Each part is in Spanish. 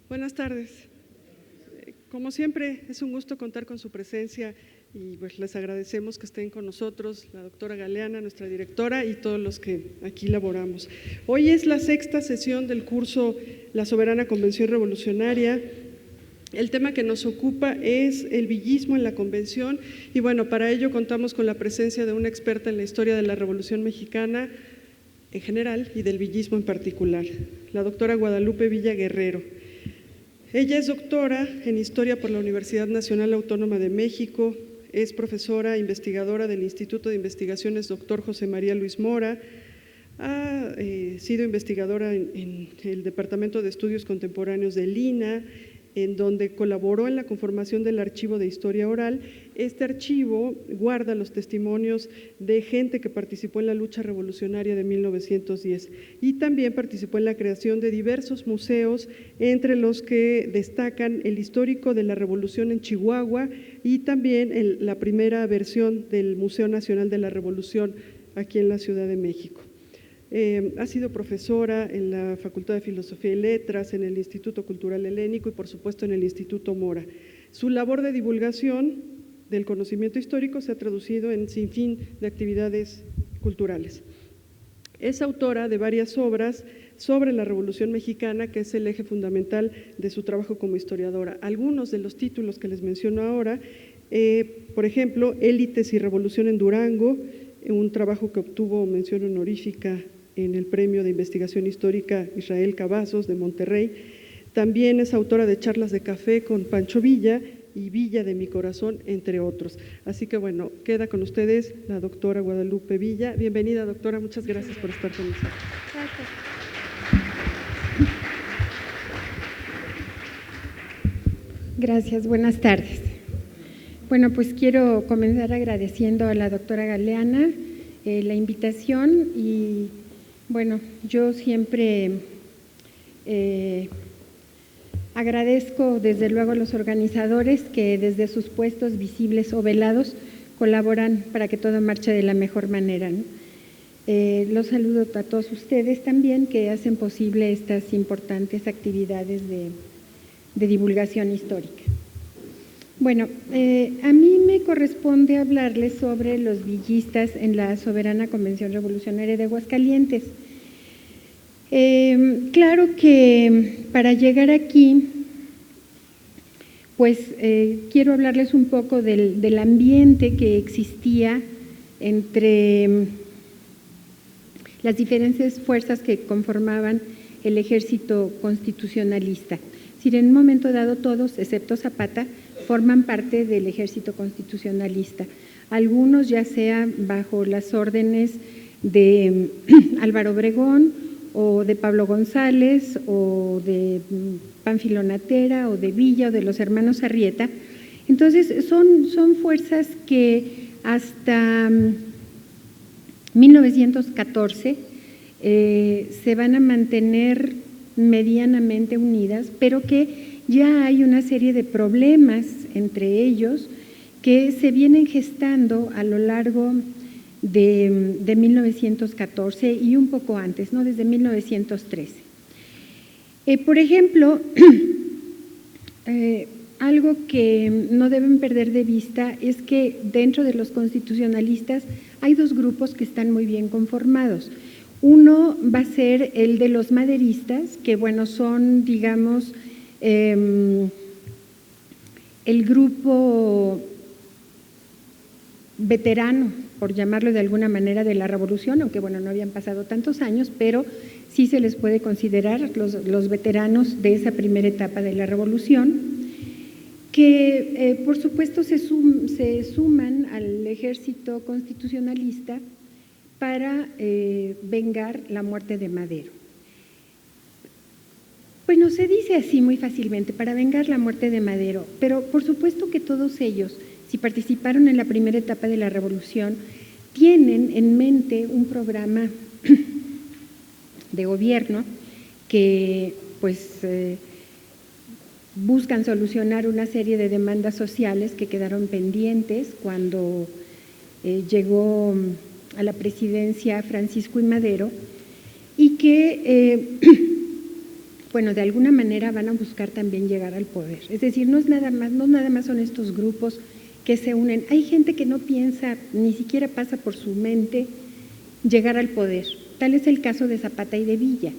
Buenas tardes. Como siempre, es un gusto contar con su presencia y pues les agradecemos que estén con nosotros, la doctora Galeana, nuestra directora, y todos los que aquí laboramos. Hoy es la sexta sesión del curso La Soberana Convención Revolucionaria. El tema que nos ocupa es el villismo en la convención y bueno, para ello contamos con la presencia de una experta en la historia de la Revolución Mexicana en general y del villismo en particular, la doctora Guadalupe Villa Guerrero. Ella es doctora en Historia por la Universidad Nacional Autónoma de México, es profesora investigadora del Instituto de Investigaciones Dr. José María Luis Mora, ha sido investigadora en el Departamento de Estudios Contemporáneos del INA, en donde colaboró en la conformación del Archivo de Historia Oral. Este archivo guarda los testimonios de gente que participó en la lucha revolucionaria de 1910 y también participó en la creación de diversos museos, entre los que destacan el histórico de la Revolución en Chihuahua y también la primera versión del Museo Nacional de la Revolución aquí en la Ciudad de México. Ha sido profesora en la Facultad de Filosofía y Letras, en el Instituto Cultural Helénico y por supuesto en el Instituto Mora. Su labor de divulgación del conocimiento histórico se ha traducido en sinfín de actividades culturales. Es autora de varias obras sobre la Revolución Mexicana, que es el eje fundamental de su trabajo como historiadora. Algunos de los títulos que les menciono ahora, por ejemplo, Élites y Revolución en Durango, un trabajo que obtuvo mención honorífica en el Premio de Investigación Histórica Israel Cavazos de Monterrey. También es autora de Charlas de Café con Pancho Villa y Villa de mi Corazón, entre otros. Así que bueno, queda con ustedes la doctora Guadalupe Villa. Bienvenida, doctora, muchas gracias por estar con nosotros. Gracias. Gracias, buenas tardes. Bueno, pues quiero comenzar agradeciendo a la doctora Galeana la invitación y bueno, yo siempre agradezco desde luego a los organizadores que desde sus puestos visibles o velados colaboran para que todo marche de la mejor manera, ¿no? Los saludo a todos ustedes también que hacen posible estas importantes actividades de divulgación histórica. Bueno, a mí me corresponde hablarles sobre los villistas en la Soberana Convención Revolucionaria de Aguascalientes. Claro que para llegar aquí, pues quiero hablarles un poco del ambiente que existía entre las diferentes fuerzas que conformaban el ejército constitucionalista. Es decir, en un momento dado todos, excepto Zapata, forman parte del ejército constitucionalista. Algunos ya sea bajo las órdenes de Álvaro Obregón o de Pablo González o de Pánfilo Natera o de Villa o de los hermanos Arrieta. Entonces son fuerzas que hasta 1914 se van a mantener medianamente unidas, pero que ya hay una serie de problemas entre ellos que se vienen gestando a lo largo de 1914 y un poco antes, ¿no? Desde 1913. Por ejemplo, algo que no deben perder de vista es que dentro de los constitucionalistas hay dos grupos que están muy bien conformados. Uno va a ser el de los maderistas, que bueno, son, digamos, el grupo veterano, por llamarlo de alguna manera, de la revolución, aunque bueno, no habían pasado tantos años, pero sí se les puede considerar los veteranos de esa primera etapa de la revolución, que por supuesto se suman al ejército constitucionalista para vengar la muerte de Madero. Bueno, se dice así muy fácilmente, para vengar la muerte de Madero, pero por supuesto que todos ellos, si participaron en la primera etapa de la revolución, tienen en mente un programa de gobierno que pues buscan solucionar una serie de demandas sociales que quedaron pendientes cuando llegó a la presidencia Francisco I. Madero y que bueno, de alguna manera van a buscar también llegar al poder. Es decir, no nada más son estos grupos que se unen. Hay gente que no piensa, ni siquiera pasa por su mente llegar al poder. Tal es el caso de Zapata y de Villa.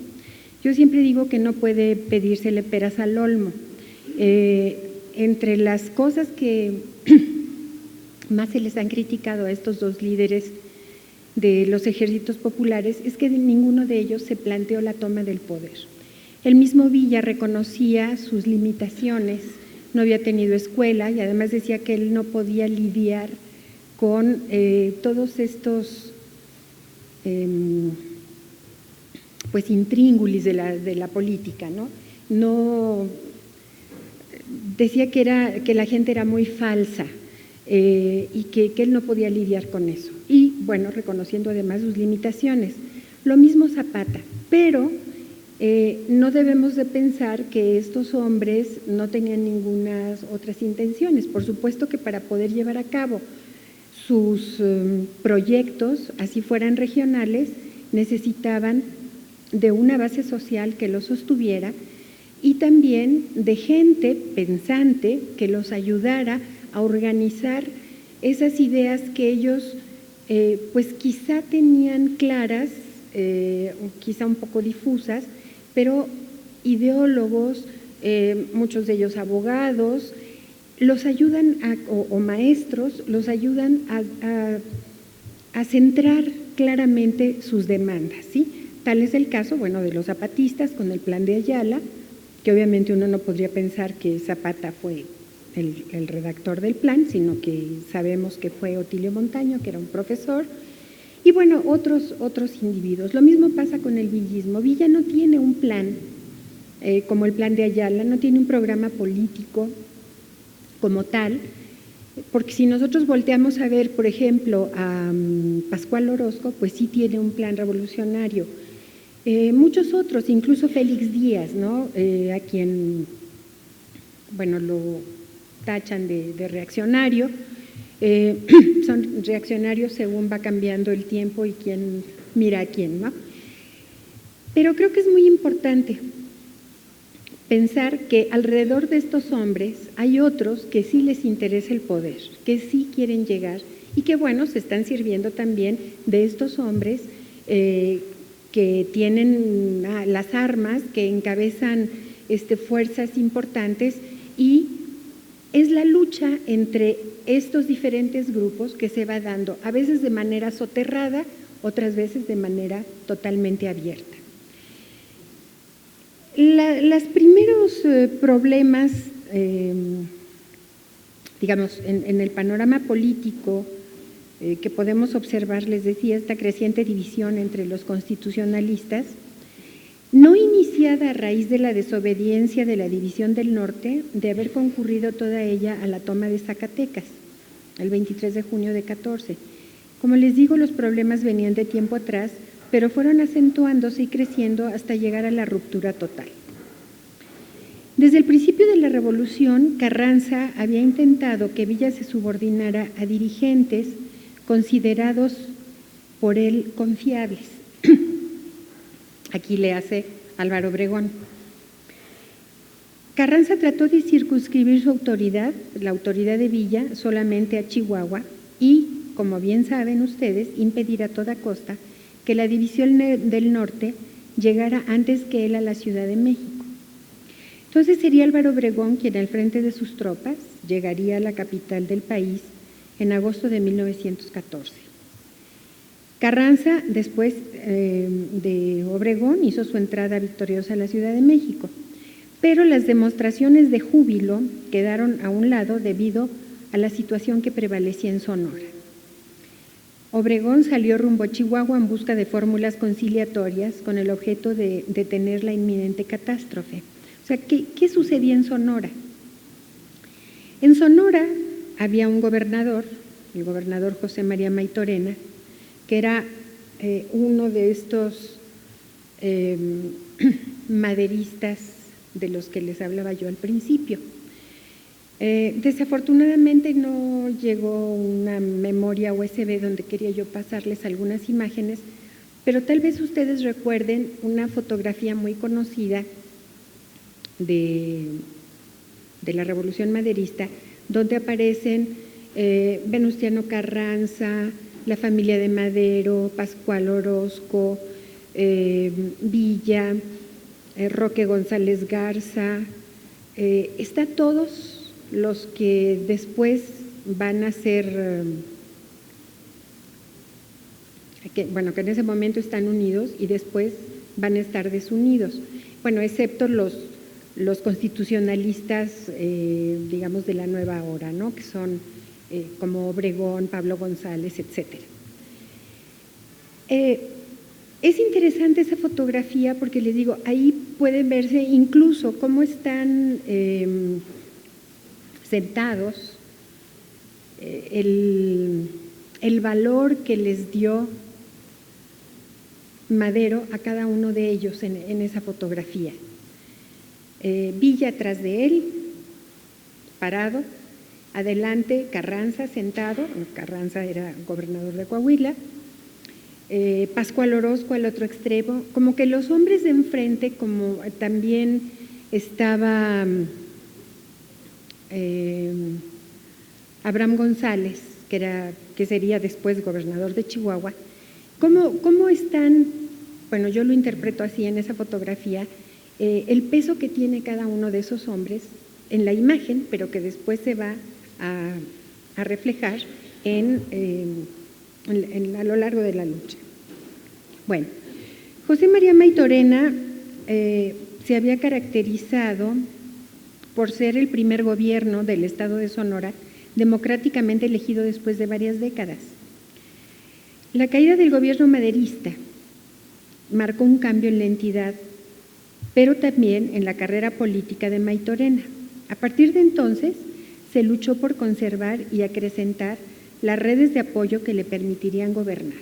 Yo siempre digo que no puede pedírsele peras al olmo. Entre las cosas que más se les han criticado a estos dos líderes de los ejércitos populares es que ninguno de ellos se planteó la toma del poder. El mismo Villa reconocía sus limitaciones, no había tenido escuela y además decía que él no podía lidiar con todos estos pues intríngulis de la política, ¿no? Decía que la gente era muy falsa y que él no podía lidiar con eso. Y bueno, reconociendo además sus limitaciones. Lo mismo Zapata, pero no debemos de pensar que estos hombres no tenían ninguna otras intenciones. Por supuesto que para poder llevar a cabo sus proyectos, así fueran regionales, necesitaban de una base social que los sostuviera y también de gente pensante que los ayudara a organizar esas ideas que ellos pues quizá tenían claras, quizá un poco difusas, pero ideólogos, muchos de ellos abogados, los ayudan o maestros, los ayudan a centrar claramente sus demandas, ¿sí? Tal es el caso, bueno, de los zapatistas con el Plan de Ayala, que obviamente uno no podría pensar que Zapata fue el redactor del plan, sino que sabemos que fue Otilio Montaño, que era un profesor, y bueno, otros individuos. Lo mismo pasa con el villismo. Villa no tiene un plan como el Plan de Ayala, no tiene un programa político como tal, porque si nosotros volteamos a ver, por ejemplo, a Pascual Orozco, pues sí tiene un plan revolucionario. Muchos otros, incluso Félix Díaz, ¿no? A quien, bueno, lo tachan de reaccionario, son reaccionarios según va cambiando el tiempo y quién mira a quién, ¿no? Pero creo que es muy importante pensar que alrededor de estos hombres hay otros que sí les interesa el poder, que sí quieren llegar y que, bueno, se están sirviendo también de estos hombres que tienen las armas, que encabezan fuerzas importantes, y es la lucha entre estos diferentes grupos que se va dando, a veces de manera soterrada, otras veces de manera totalmente abierta. Los primeros problemas, digamos, en el panorama político que podemos observar, les decía, esta creciente división entre los constitucionalistas, no iniciada a raíz de la desobediencia de la División del Norte, de haber concurrido toda ella a la toma de Zacatecas, el 23 de junio de 14. Como les digo, los problemas venían de tiempo atrás, pero fueron acentuándose y creciendo hasta llegar a la ruptura total. Desde el principio de la revolución, Carranza había intentado que Villa se subordinara a dirigentes considerados por él confiables. Aquí le hace Álvaro Obregón. Carranza trató de circunscribir su autoridad, la autoridad de Villa, solamente a Chihuahua y, como bien saben ustedes, impedir a toda costa que la División del Norte llegara antes que él a la Ciudad de México. Entonces sería Álvaro Obregón quien al frente de sus tropas llegaría a la capital del país en agosto de 1914. Carranza, después de Obregón, hizo su entrada victoriosa a la Ciudad de México, pero las demostraciones de júbilo quedaron a un lado debido a la situación que prevalecía en Sonora. Obregón salió rumbo a Chihuahua en busca de fórmulas conciliatorias con el objeto de detener la inminente catástrofe. O sea, ¿qué sucedía en Sonora? En Sonora había un gobernador, el gobernador José María Maytorena, que era uno de estos maderistas de los que les hablaba yo al principio. Desafortunadamente no llegó una memoria USB donde quería yo pasarles algunas imágenes, pero tal vez ustedes recuerden una fotografía muy conocida de la Revolución Maderista, donde aparecen Venustiano Carranza, la familia de Madero, Pascual Orozco, Villa, Roque González Garza, está todos los que después van a ser, que en ese momento están unidos y después van a estar desunidos, bueno, excepto los constitucionalistas, digamos, de la nueva hora, ¿no? Que son como Obregón, Pablo González, etcétera. Es interesante esa fotografía porque les digo, ahí pueden verse incluso cómo están sentados, el valor que les dio Madero a cada uno de ellos en esa fotografía. Villa atrás de él, parado, adelante Carranza sentado, Carranza era gobernador de Coahuila, Pascual Orozco al otro extremo, como que los hombres de enfrente, como también estaba Abraham González, que sería después gobernador de Chihuahua, ¿cómo están? Bueno, yo lo interpreto así en esa fotografía, el peso que tiene cada uno de esos hombres en la imagen, pero que después se va a reflejar a lo largo de la lucha. Bueno, José María Maytorena se había caracterizado por ser el primer gobierno del estado de Sonora democráticamente elegido después de varias décadas. La caída del gobierno maderista marcó un cambio en la entidad, pero también en la carrera política de Maytorena. A partir de entonces, se luchó por conservar y acrecentar las redes de apoyo que le permitirían gobernar.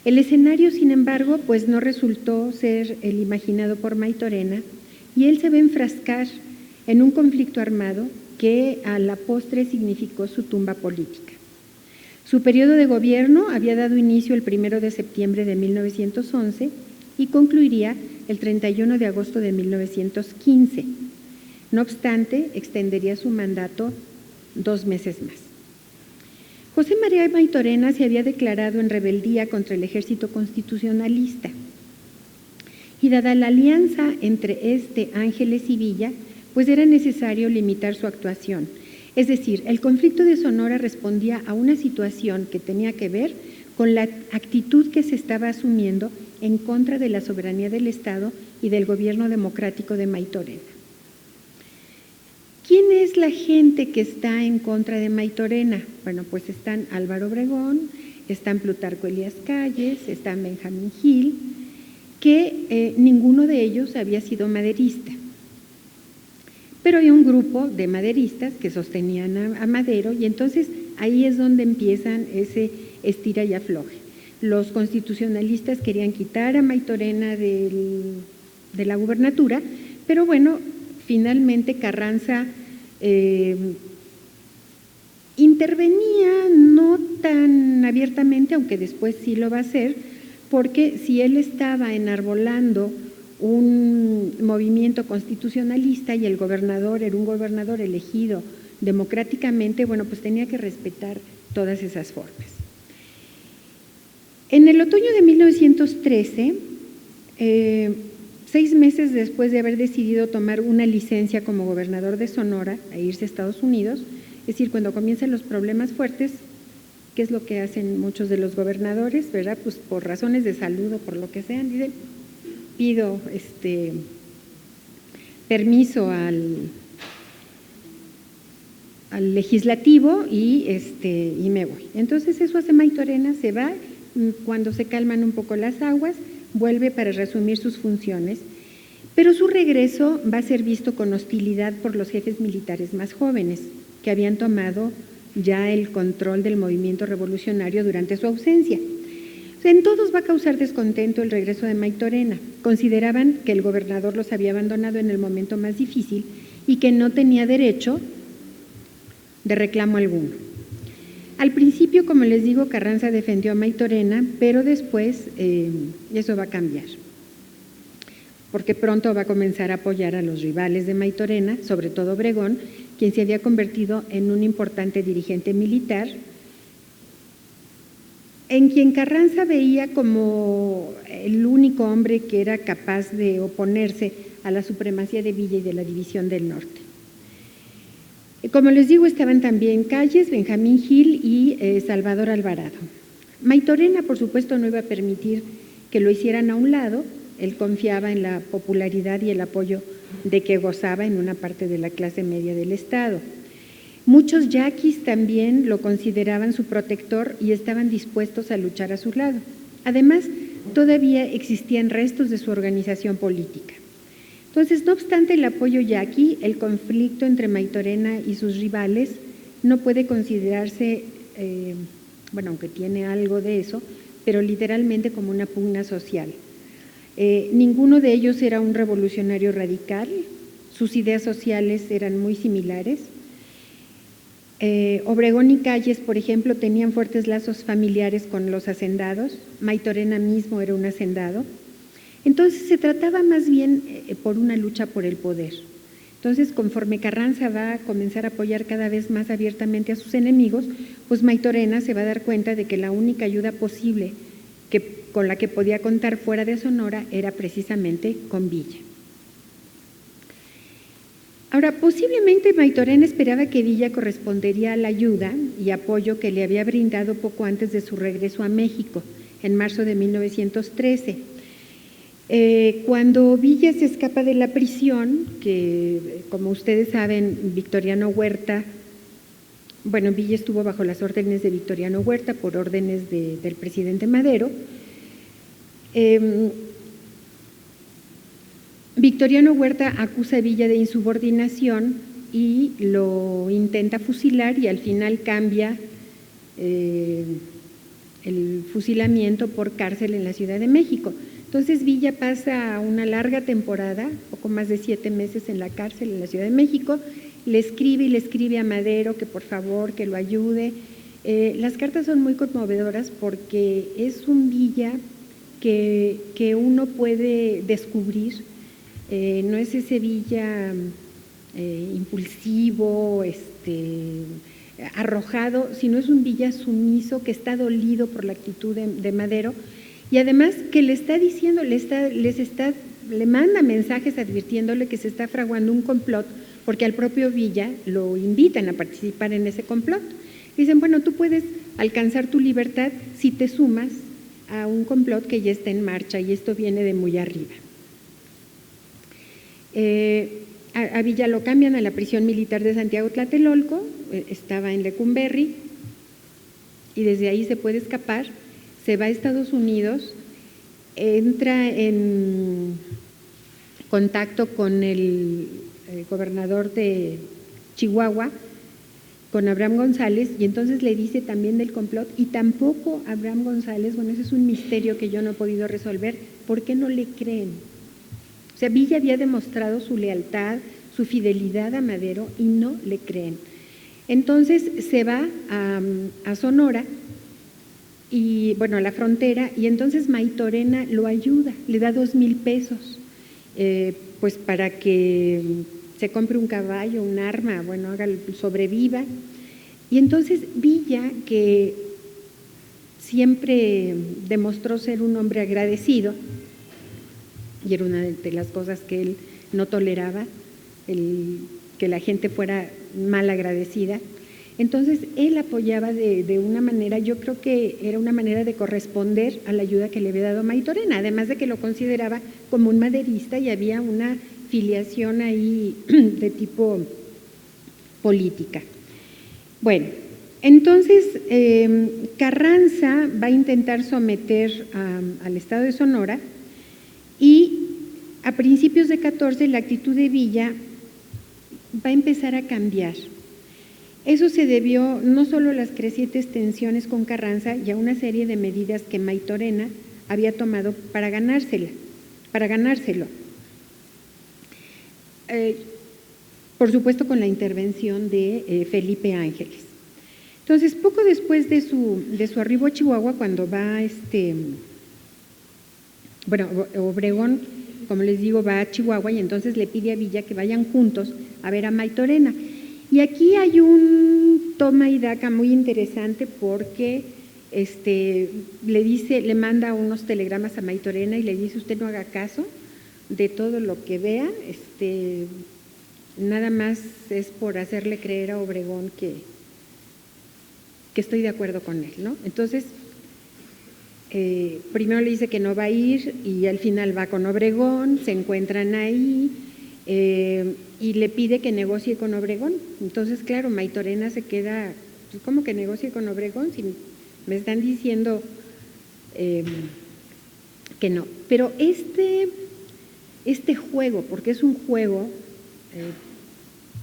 El escenario, sin embargo, pues no resultó ser el imaginado por Maytorena y él se va a enfrascar en un conflicto armado que a la postre significó su tumba política. Su periodo de gobierno había dado inicio el 1 de septiembre de 1911 y concluiría el 31 de agosto de 1915. No obstante, extendería su mandato 2 meses más. José María Maytorena se había declarado en rebeldía contra el ejército constitucionalista y dada la alianza entre Ángeles y Villa, pues era necesario limitar su actuación. Es decir, el conflicto de Sonora respondía a una situación que tenía que ver con la actitud que se estaba asumiendo en contra de la soberanía del Estado y del gobierno democrático de Maytorena. ¿Quién es la gente que está en contra de Maytorena? Bueno, pues están Álvaro Obregón, están Plutarco Elías Calles, están Benjamín Gil, que ninguno de ellos había sido maderista. Pero hay un grupo de maderistas que sostenían a Madero y entonces ahí es donde empiezan ese estira y afloje. Los constitucionalistas querían quitar a Maytorena de la gubernatura, pero bueno, finalmente Carranza intervenía no tan abiertamente, aunque después sí lo va a hacer, porque si él estaba enarbolando un movimiento constitucionalista y el gobernador era un gobernador elegido democráticamente, bueno, pues tenía que respetar todas esas formas. En el otoño de 1913, 6 meses después de haber decidido tomar una licencia como gobernador de Sonora e irse a Estados Unidos, es decir, cuando comienzan los problemas fuertes, ¿qué es lo que hacen muchos de los gobernadores, verdad? Pues por razones de salud o por lo que sean, dicen, pido permiso al legislativo y me voy. Entonces eso hace Maytorena, se va, cuando se calman un poco las aguas, vuelve para resumir sus funciones, pero su regreso va a ser visto con hostilidad por los jefes militares más jóvenes, que habían tomado ya el control del movimiento revolucionario durante su ausencia. En todos va a causar descontento el regreso de Maytorena. Consideraban que el gobernador los había abandonado en el momento más difícil y que no tenía derecho de reclamo alguno. Al principio, como les digo, Carranza defendió a Maytorena, pero después eso va a cambiar. porque pronto va a comenzar a apoyar a los rivales de Maytorena, sobre todo Obregón, quien se había convertido en un importante dirigente militar, en quien Carranza veía como el único hombre que era capaz de oponerse a la supremacía de Villa y de la división del norte. Como les digo, estaban también Calles, Benjamín Gil y Salvador Alvarado. Maytorena, por supuesto, no iba a permitir que lo hicieran a un lado. Él confiaba en la popularidad y el apoyo de que gozaba en una parte de la clase media del Estado. Muchos yaquis también lo consideraban su protector y estaban dispuestos a luchar a su lado. Además, todavía existían restos de su organización política. Entonces, no obstante el apoyo yaqui, el conflicto entre Maytorena y sus rivales no puede considerarse, bueno, aunque tiene algo de eso, pero literalmente como una pugna social. Ninguno de ellos era un revolucionario radical, sus ideas sociales eran muy similares. Obregón y Calles, por ejemplo, tenían fuertes lazos familiares con los hacendados, Maytorena mismo era un hacendado. Entonces se trataba más bien por una lucha por el poder. Entonces, conforme Carranza va a comenzar a apoyar cada vez más abiertamente a sus enemigos, pues Maytorena se va a dar cuenta de que la única ayuda posible con la que podía contar fuera de Sonora era precisamente con Villa. Ahora, posiblemente Maytorena esperaba que Villa correspondería a la ayuda y apoyo que le había brindado poco antes de su regreso a México, en marzo de 1913. Cuando Villa se escapa de la prisión, que como ustedes saben, Victoriano Huerta, bueno, Villa estuvo bajo las órdenes de Victoriano Huerta por órdenes del presidente Madero. Victoriano Huerta acusa a Villa de insubordinación y lo intenta fusilar y al final cambia el fusilamiento por cárcel en la Ciudad de México. Entonces Villa pasa una larga temporada, poco más de 7 meses en la cárcel en la Ciudad de México, le escribe a Madero que por favor que lo ayude. Las cartas son muy conmovedoras porque es un Villa que uno puede descubrir, no es ese Villa impulsivo, arrojado, sino es un Villa sumiso que está dolido por la actitud de Madero. Y además que le está diciendo, le manda mensajes advirtiéndole que se está fraguando un complot, porque al propio Villa lo invitan a participar en ese complot. Dicen, bueno, tú puedes alcanzar tu libertad si te sumas a un complot que ya está en marcha y esto viene de muy arriba. A Villa lo cambian a la prisión militar de Santiago Tlatelolco, estaba en Lecumberri y desde ahí se puede escapar. Se va a Estados Unidos, entra en contacto con el gobernador de Chihuahua, con Abraham González, y entonces le dice también del complot, y tampoco Abraham González, bueno, ese es un misterio que yo no he podido resolver, ¿por qué no le creen? O sea, Villa había demostrado su lealtad, su fidelidad a Madero y no le creen. Entonces se va a Sonora, y bueno, a la frontera, y entonces Maytorena lo ayuda, le da 2,000 pesos, pues para que se compre un caballo, un arma, bueno, sobreviva. Y entonces Villa, que siempre demostró ser un hombre agradecido, y era una de las cosas que él no toleraba, que la gente fuera mal agradecida. Entonces, él apoyaba de una manera, yo creo que era una manera de corresponder a la ayuda que le había dado Maytorena, además de que lo consideraba como un maderista y había una filiación ahí de tipo política. Bueno, entonces Carranza va a intentar someter al estado de Sonora y a principios de 14 la actitud de Villa va a empezar a cambiar. Eso se debió no solo a las crecientes tensiones con Carranza y a una serie de medidas que Maytorena había tomado para ganárselo. Por supuesto con la intervención de Felipe Ángeles. Entonces, poco después de su arribo a Chihuahua, cuando va Obregón como les digo, va a Chihuahua y entonces le pide a Villa que vayan juntos a ver a Maytorena. Y aquí hay un toma y daca muy interesante porque le manda unos telegramas a Maytorena y le dice: usted no haga caso de todo lo que vea, nada más es por hacerle creer a Obregón que estoy de acuerdo con él, ¿no? Entonces, primero le dice que no va a ir y al final va con Obregón, se encuentran ahí y le pide que negocie con Obregón. Entonces, claro, Maytorena se queda, pues, ¿cómo que negocie con Obregón? Si me están diciendo que no. Pero este juego, porque es un juego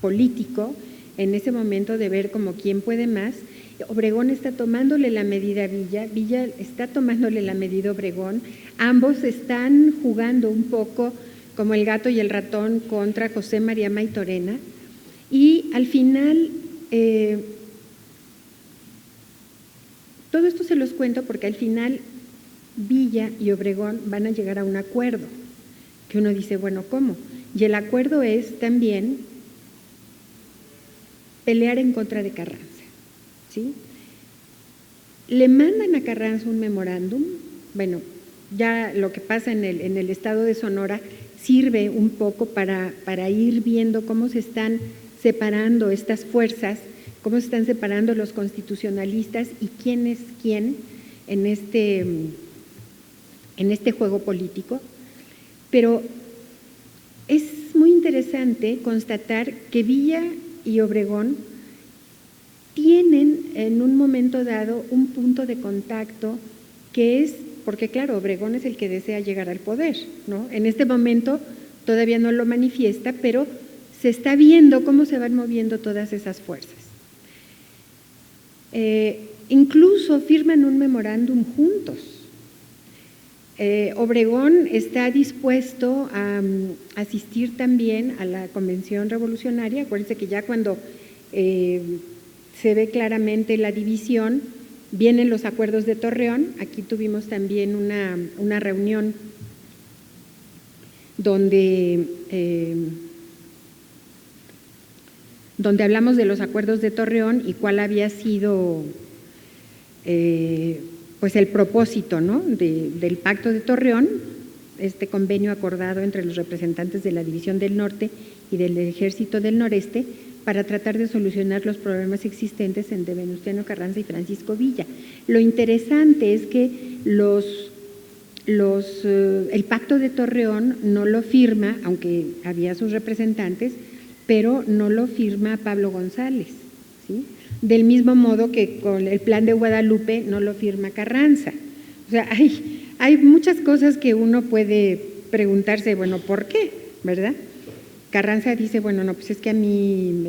político, en ese momento de ver como quién puede más, Obregón está tomándole la medida a Villa, Villa está tomándole la medida a Obregón, ambos están jugando un poco como el gato y el ratón contra José María Maytorena, y al final, todo esto se los cuento porque al final Villa y Obregón van a llegar a un acuerdo, que uno dice, bueno, ¿cómo? Y el acuerdo es también pelear en contra de Carranza, ¿sí? Le mandan a Carranza un memorándum. Bueno, ya lo que pasa en el estado de Sonora sirve un poco para ir viendo cómo se están separando estas fuerzas, cómo se están separando los constitucionalistas y quién es quién en este juego político. Pero es muy interesante constatar que Villa y Obregón tienen en un momento dado un punto de contacto que es, porque claro, Obregón es el que desea llegar al poder, ¿no? En este momento todavía no lo manifiesta, pero se está viendo cómo se van moviendo todas esas fuerzas. Incluso firman un memorándum juntos. Obregón está dispuesto a asistir también a la Convención Revolucionaria. Acuérdense que ya cuando se ve claramente la división, vienen los acuerdos de Torreón. Aquí tuvimos también una reunión donde hablamos de los acuerdos de Torreón y cuál había sido pues el propósito, ¿no?, del Pacto de Torreón, este convenio acordado entre los representantes de la División del Norte y del Ejército del Noreste para tratar de solucionar los problemas existentes entre Venustiano Carranza y Francisco Villa. Lo interesante es que el Pacto de Torreón no lo firma, aunque había sus representantes, pero no lo firma Pablo González, ¿sí? Del mismo modo que con el Plan de Guadalupe no lo firma Carranza. O sea, hay muchas cosas que uno puede preguntarse, bueno, ¿por qué? ¿Verdad? Carranza dice, bueno, no, pues es que a mí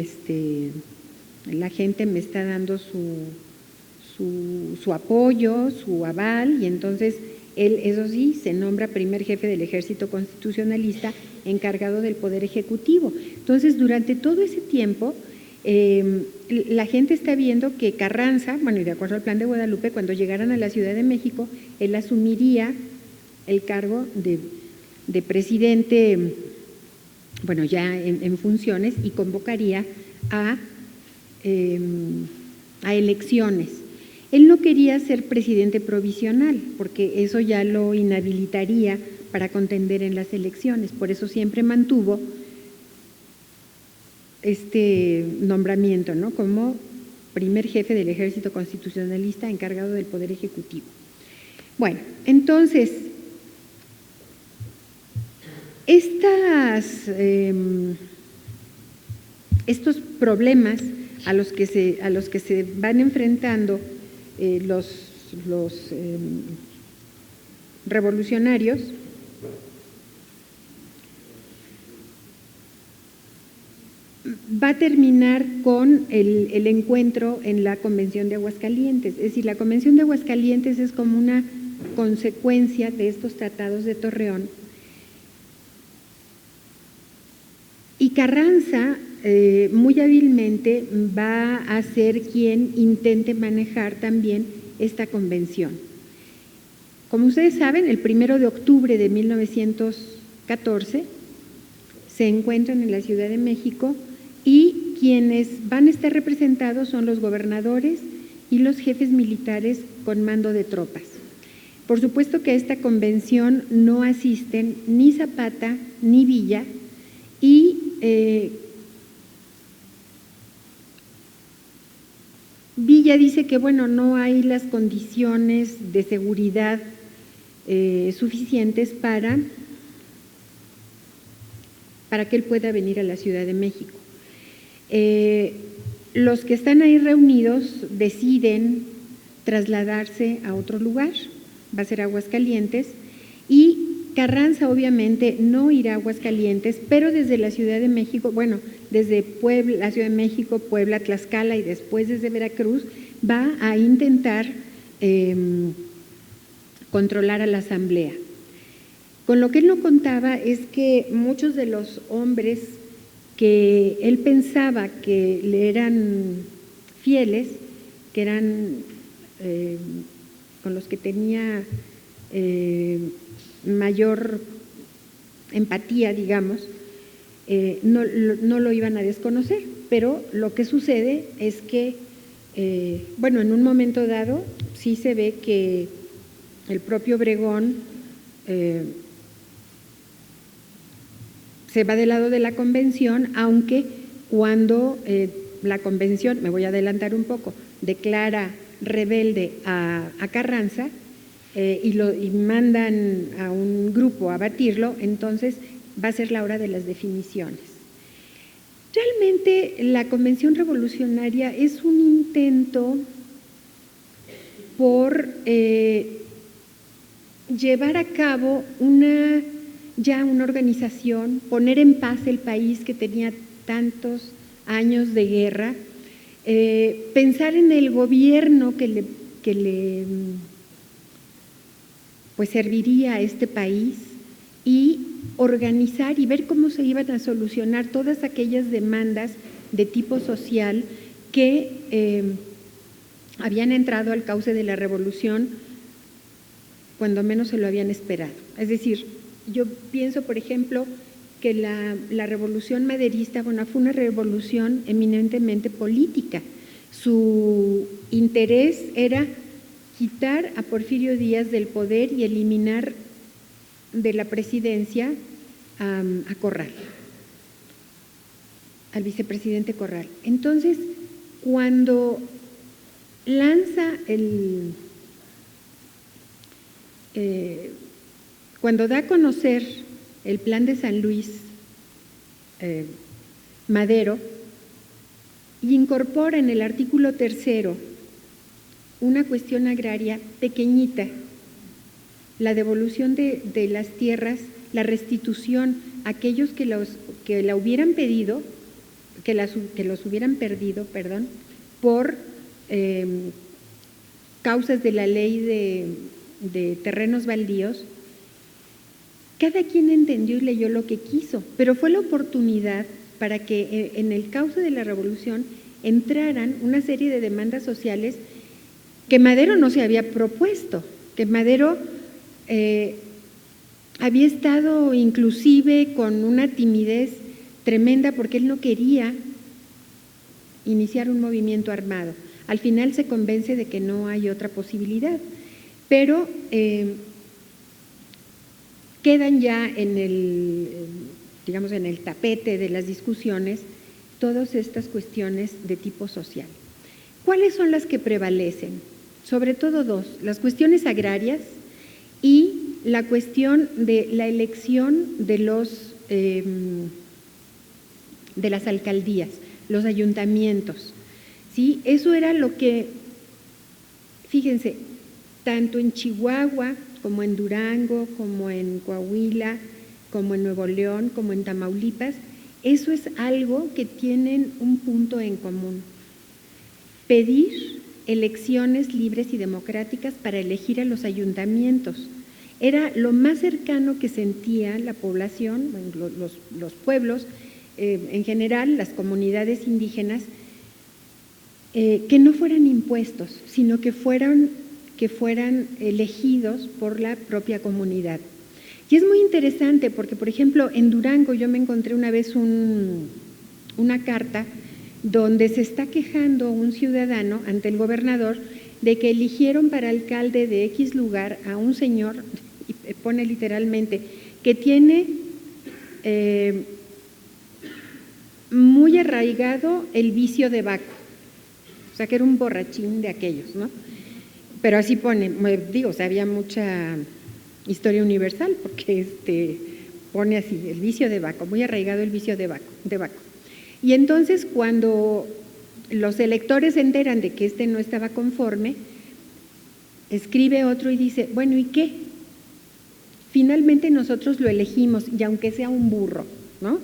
la gente me está dando su apoyo, su aval, y entonces él, eso sí, se nombra primer jefe del Ejército Constitucionalista encargado del Poder Ejecutivo. Entonces, durante todo ese tiempo, la gente está viendo que Carranza, bueno, y de acuerdo al Plan de Guadalupe, cuando llegaran a la Ciudad de México, él asumiría el cargo de presidente, bueno, ya en funciones, y convocaría a elecciones. Él no quería ser presidente provisional, porque eso ya lo inhabilitaría para contender en las elecciones, por eso siempre mantuvo este nombramiento, ¿no?, como primer jefe del Ejército Constitucionalista encargado del Poder Ejecutivo. Bueno, entonces, estos problemas a los que se van enfrentando los revolucionarios va a terminar con el encuentro en la Convención de Aguascalientes. Es decir, la Convención de Aguascalientes es como una consecuencia de estos tratados de Torreón. Y Carranza muy hábilmente va a ser quien intente manejar también esta convención. Como ustedes saben, el 1 de octubre de 18 14 se encuentran en la Ciudad de México y quienes van a estar representados son los gobernadores y los jefes militares con mando de tropas. Por supuesto que a esta convención no asisten ni Zapata ni Villa y Villa dice que bueno, no hay las condiciones de seguridad suficientes para que él pueda venir a la Ciudad de México. Los que están ahí reunidos deciden trasladarse a otro lugar, va a ser Aguascalientes, y Carranza obviamente no irá a Aguascalientes, pero desde la Ciudad de México, bueno, desde Puebla, la Ciudad de México, Puebla, Tlaxcala y después desde Veracruz, va a intentar controlar a la Asamblea. Con lo que él no contaba es que muchos de los hombres que él pensaba que le eran fieles, que eran con los que tenía mayor empatía, digamos, no lo iban a desconocer, pero lo que sucede es que, bueno, en un momento dado sí se ve que el propio Obregón se va del lado de la convención, aunque cuando la convención, me voy a adelantar un poco, declara rebelde a Carranza y mandan a un grupo a batirlo, entonces va a ser la hora de las definiciones. Realmente la Convención Revolucionaria es un intento por llevar a cabo una organización, poner en paz el país que tenía tantos años de guerra, pensar en el gobierno que le pues serviría a este país y organizar y ver cómo se iban a solucionar todas aquellas demandas de tipo social que habían entrado al cauce de la revolución cuando menos se lo habían esperado. Es decir, yo pienso, por ejemplo, que la revolución maderista, bueno, fue una revolución eminentemente política. Su interés era quitar a Porfirio Díaz del poder y eliminar de la presidencia a Corral, al vicepresidente Corral. Entonces, cuando lanza cuando da a conocer el plan de San Luis, Madero, y incorpora en el artículo 3 una cuestión agraria pequeñita, la devolución de las tierras, la restitución a aquellos que la hubieran pedido, que los hubieran perdido, perdón, por causas de la ley de terrenos baldíos. Cada quien entendió y leyó lo que quiso, pero fue la oportunidad para que en el cauce de la revolución entraran una serie de demandas sociales que Madero no se había propuesto, que Madero había estado inclusive con una timidez tremenda porque él no quería iniciar un movimiento armado. Al final se convence de que no hay otra posibilidad, pero quedan ya en el tapete de las discusiones todas estas cuestiones de tipo social. ¿Cuáles son las que prevalecen? Sobre todo dos, las cuestiones agrarias y la cuestión de la elección de las alcaldías, los ayuntamientos. ¿Sí? Eso era lo que, fíjense, tanto en Chihuahua como en Durango, como en Coahuila, como en Nuevo León, como en Tamaulipas, eso es algo que tienen un punto en común: pedir elecciones libres y democráticas para elegir a los ayuntamientos. Era lo más cercano que sentía la población, los pueblos, en general, las comunidades indígenas, que no fueran impuestos, sino que fueran elegidos por la propia comunidad. Y es muy interesante porque, por ejemplo, en Durango yo me encontré una vez una carta donde se está quejando un ciudadano ante el gobernador de que eligieron para alcalde de X lugar a un señor, y pone literalmente, que tiene muy arraigado el vicio de Baco, o sea que era un borrachín de aquellos, ¿no? Pero así pone, digo, o sea, había mucha historia universal porque pone así, el vicio de Baco, muy arraigado el vicio de Baco. Y entonces cuando los electores se enteran de que no estaba conforme, escribe otro y dice, bueno, ¿y qué? Finalmente nosotros lo elegimos, y aunque sea un burro, ¿no?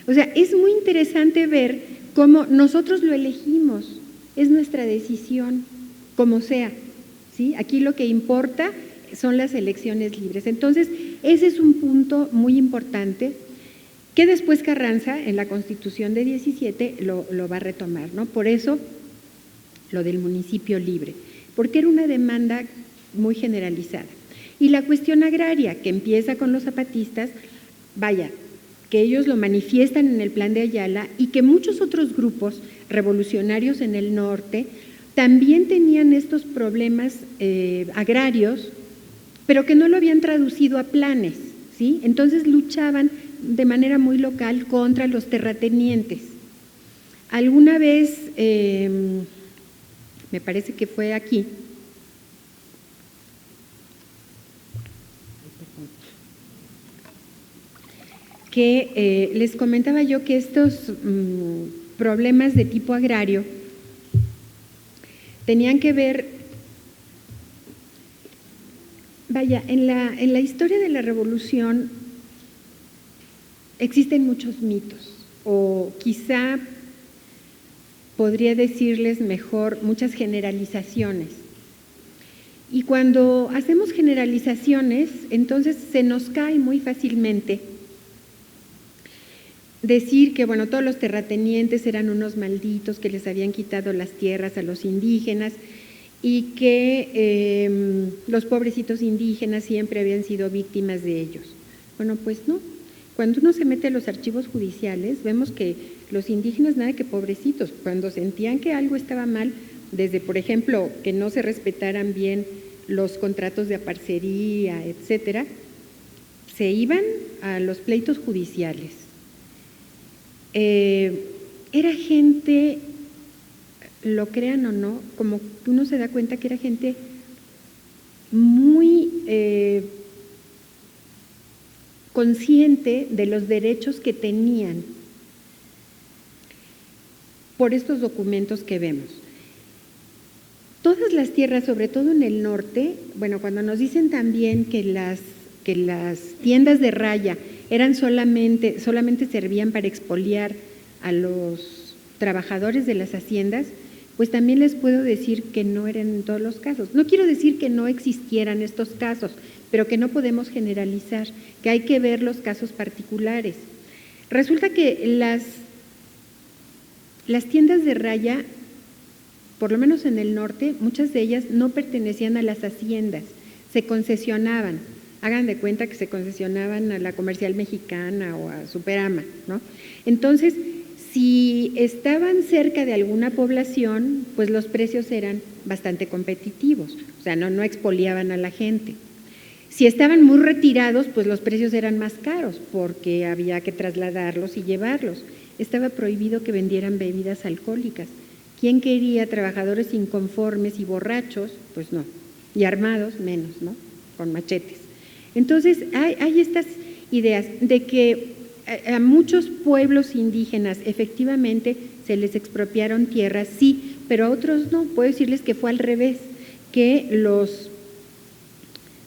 O sea, es muy interesante ver cómo nosotros lo elegimos, es nuestra decisión, como sea, ¿sí? Aquí lo que importa son las elecciones libres. Entonces, ese es un punto muy importante que después Carranza, en la Constitución de 17, lo va a retomar, ¿no? Por eso, lo del municipio libre, porque era una demanda muy generalizada. Y la cuestión agraria, que empieza con los zapatistas, vaya, que ellos lo manifiestan en el Plan de Ayala y que muchos otros grupos revolucionarios en el norte también tenían estos problemas agrarios, pero que no lo habían traducido a planes, ¿sí? Entonces luchaban de manera muy local contra los terratenientes. Alguna vez, me parece que fue aquí, que les comentaba yo que estos problemas de tipo agrario tenían que ver, vaya, en la historia de la revolución existen muchos mitos, o quizá podría decirles mejor muchas generalizaciones. Y cuando hacemos generalizaciones, entonces se nos cae muy fácilmente decir que, bueno, todos los terratenientes eran unos malditos que les habían quitado las tierras a los indígenas y que los pobrecitos indígenas siempre habían sido víctimas de ellos. Bueno, pues no. Cuando uno se mete a los archivos judiciales, vemos que los indígenas nada que pobrecitos, cuando sentían que algo estaba mal, desde, por ejemplo, que no se respetaran bien los contratos de aparcería, etcétera, se iban a los pleitos judiciales. Era gente, lo crean o no, como que uno se da cuenta que era gente muy consciente de los derechos que tenían por estos documentos que vemos. Todas las tierras, sobre todo en el norte, bueno, cuando nos dicen también que las tiendas de raya eran solamente servían para expoliar a los trabajadores de las haciendas, pues también les puedo decir que no eran en todos los casos. No quiero decir que no existieran estos casos, pero que no podemos generalizar, que hay que ver los casos particulares. Resulta que las tiendas de raya, por lo menos en el norte, muchas de ellas no pertenecían a las haciendas, se concesionaban. Hagan de cuenta que se concesionaban a la Comercial Mexicana o a Superama, ¿no? Entonces, si estaban cerca de alguna población, pues los precios eran bastante competitivos, o sea, no expoliaban a la gente. Si estaban muy retirados, pues los precios eran más caros porque había que trasladarlos y llevarlos. Estaba prohibido que vendieran bebidas alcohólicas. ¿Quién quería trabajadores inconformes y borrachos? Pues no, y armados menos, ¿no? Con machetes. Entonces, hay estas ideas de que a muchos pueblos indígenas efectivamente se les expropiaron tierras, sí, pero a otros no. Puedo decirles que fue al revés, que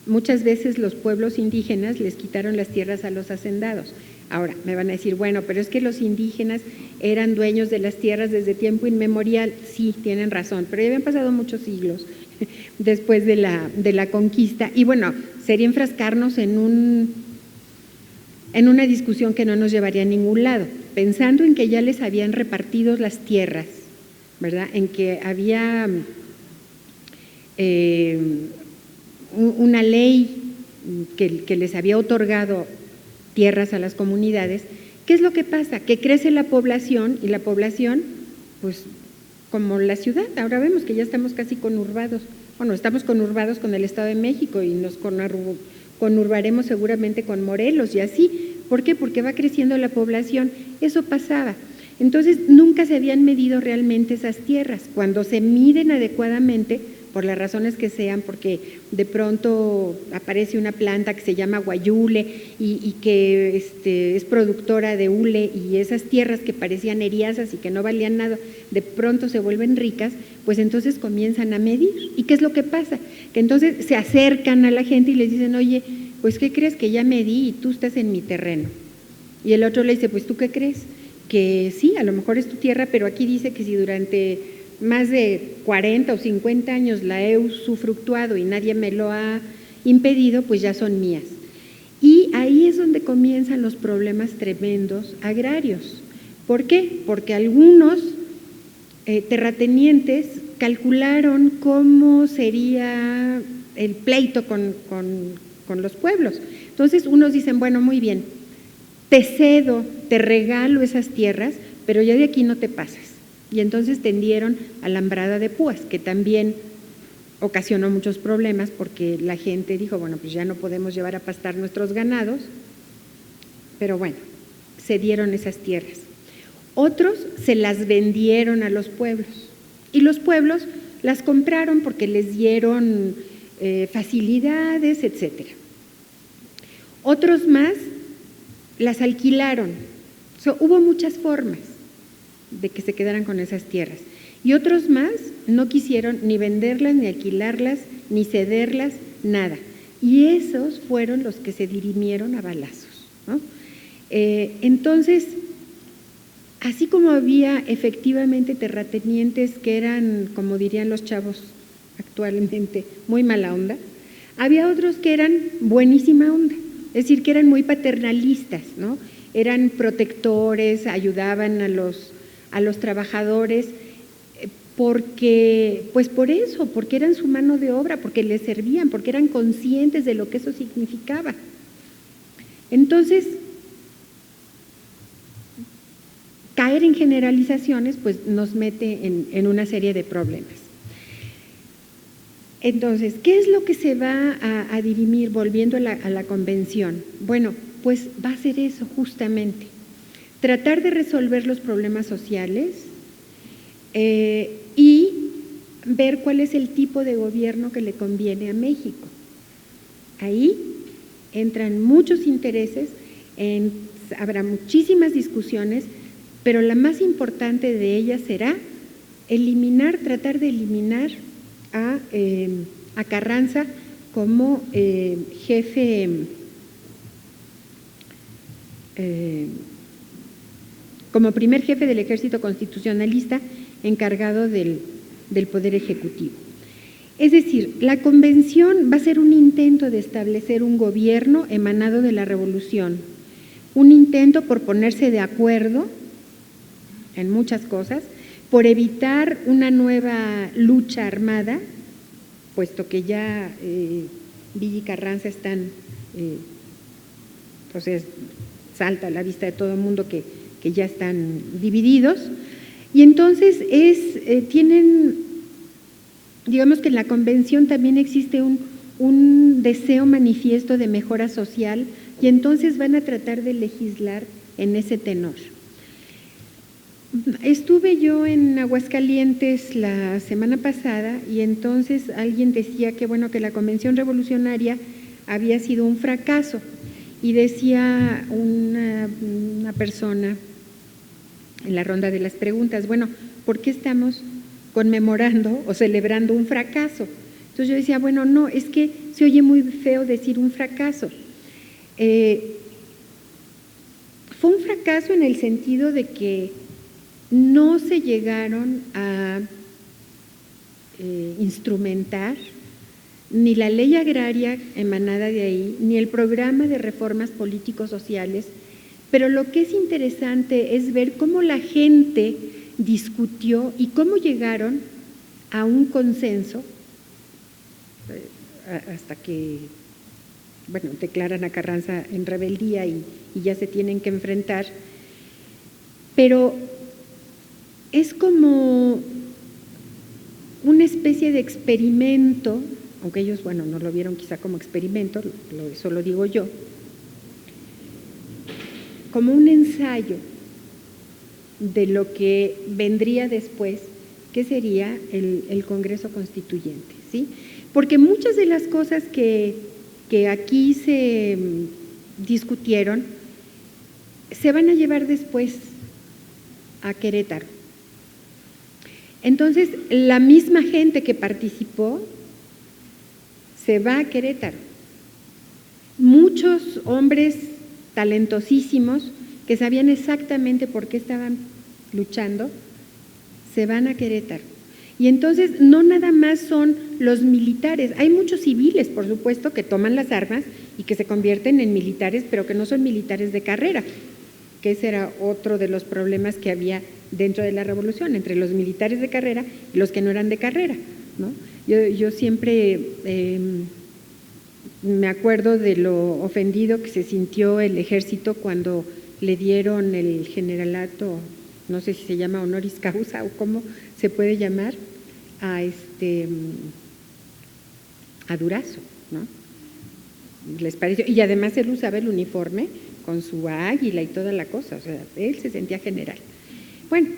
muchas veces los pueblos indígenas les quitaron las tierras a los hacendados. Ahora, me van a decir, bueno, pero es que los indígenas eran dueños de las tierras desde tiempo inmemorial. Sí, tienen razón, pero ya habían pasado muchos siglos después de la conquista. Y bueno, sería enfrascarnos en una discusión que no nos llevaría a ningún lado, pensando en que ya les habían repartido las tierras, ¿verdad? En que había una ley que les había otorgado tierras a las comunidades, ¿qué es lo que pasa? Que crece la población y la población, pues como la ciudad, ahora vemos que ya estamos casi conurbados, bueno, estamos conurbados con el Estado de México y nos conurbaremos seguramente con Morelos y así. ¿Por qué? Porque va creciendo la población. Eso pasaba. Entonces, nunca se habían medido realmente esas tierras. Cuando se miden adecuadamente, por las razones que sean, porque de pronto aparece una planta que se llama guayule y que es productora de hule, y esas tierras que parecían eriazas y que no valían nada, de pronto se vuelven ricas, pues entonces comienzan a medir. ¿Y qué es lo que pasa? Que entonces se acercan a la gente y les dicen, oye, pues ¿qué crees? Que ya medí y tú estás en mi terreno. Y el otro le dice, pues ¿tú qué crees? Que sí, a lo mejor es tu tierra, pero aquí dice que si durante más de 40 o 50 años la he usufructuado y nadie me lo ha impedido, pues ya son mías. Y ahí es donde comienzan los problemas tremendos agrarios. ¿Por qué? Porque algunos terratenientes calcularon cómo sería el pleito con los pueblos. Entonces unos dicen, bueno, muy bien, te cedo, te regalo esas tierras, pero ya de aquí no te pasas. Y entonces tendieron alambrada de púas, que también ocasionó muchos problemas porque la gente dijo, bueno, pues ya no podemos llevar a pastar nuestros ganados, pero bueno, cedieron esas tierras. Otros se las vendieron a los pueblos y los pueblos las compraron porque les dieron facilidades, etcétera. Otros más las alquilaron. Hubo muchas formas de que se quedaran con esas tierras. Y otros más no quisieron ni venderlas, ni alquilarlas, ni cederlas, nada. Y esos fueron los que se dirimieron a balazos, ¿no? Entonces, así como había efectivamente terratenientes que eran, como dirían los chavos actualmente, muy mala onda, había otros que eran buenísima onda, es decir, que eran muy paternalistas, ¿no? Eran protectores, ayudaban a los trabajadores, porque, pues por eso, porque eran su mano de obra, porque les servían, porque eran conscientes de lo que eso significaba. Entonces, caer en generalizaciones pues nos mete en una serie de problemas. Entonces, ¿qué es lo que se va a dirimir volviendo a la convención? Bueno, pues va a ser eso justamente, tratar de resolver los problemas sociales y ver cuál es el tipo de gobierno que le conviene a México. Ahí entran muchos intereses, habrá muchísimas discusiones, pero la más importante de ellas será tratar de eliminar a Carranza como jefe, como primer jefe del ejército constitucionalista encargado del Poder Ejecutivo. Es decir, la convención va a ser un intento de establecer un gobierno emanado de la revolución, un intento por ponerse de acuerdo en muchas cosas, por evitar una nueva lucha armada, puesto que ya Villa y Carranza están, pues salta a la vista de todo el mundo que ya están divididos, y entonces digamos que en la convención también existe un deseo manifiesto de mejora social, y entonces van a tratar de legislar en ese tenor. Estuve yo en Aguascalientes la semana pasada y entonces alguien decía que bueno, que la Convención Revolucionaria había sido un fracaso, y decía una persona en la ronda de las preguntas, bueno, ¿por qué estamos conmemorando o celebrando un fracaso? Entonces yo decía, bueno, no, es que se oye muy feo decir un fracaso. Fue un fracaso en el sentido de que no se llegaron a instrumentar ni la ley agraria emanada de ahí, ni el programa de reformas políticos sociales, pero lo que es interesante es ver cómo la gente discutió y cómo llegaron a un consenso hasta que bueno, declaran a Carranza en rebeldía y ya se tienen que enfrentar, pero es como una especie de experimento, aunque ellos, bueno, no lo vieron quizá como experimento, eso lo digo yo, como un ensayo de lo que vendría después, que sería el Congreso Constituyente, ¿sí? Porque muchas de las cosas que aquí se discutieron se van a llevar después a Querétaro. Entonces, la misma gente que participó se va a Querétaro. Muchos hombres talentosísimos que sabían exactamente por qué estaban luchando, se van a Querétaro. Y entonces no nada más son los militares, hay muchos civiles, por supuesto, que toman las armas y que se convierten en militares, pero que no son militares de carrera, que ese era otro de los problemas que había dentro de la revolución, entre los militares de carrera y los que no eran de carrera, ¿no? Yo siempre me acuerdo de lo ofendido que se sintió el ejército cuando le dieron el generalato, no sé si se llama honoris causa o cómo se puede llamar, a Durazo, ¿no? Les pareció, y además él usaba el uniforme con su águila y toda la cosa, o sea, él se sentía general. Bueno,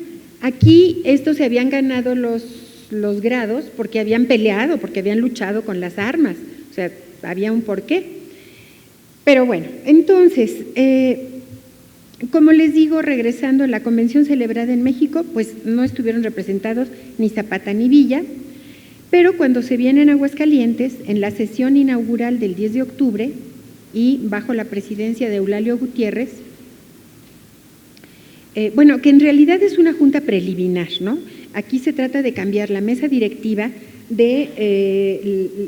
aquí estos se habían ganado los grados porque habían peleado, porque habían luchado con las armas, o sea, había un porqué. Pero bueno, entonces, como les digo, regresando a la convención celebrada en México, pues no estuvieron representados ni Zapata ni Villa, pero cuando se vienen a Aguascalientes, en la sesión inaugural del 10 de octubre y bajo la presidencia de Eulalio Gutiérrez, bueno, que en realidad es una junta preliminar, ¿no? Aquí se trata de cambiar la mesa directiva de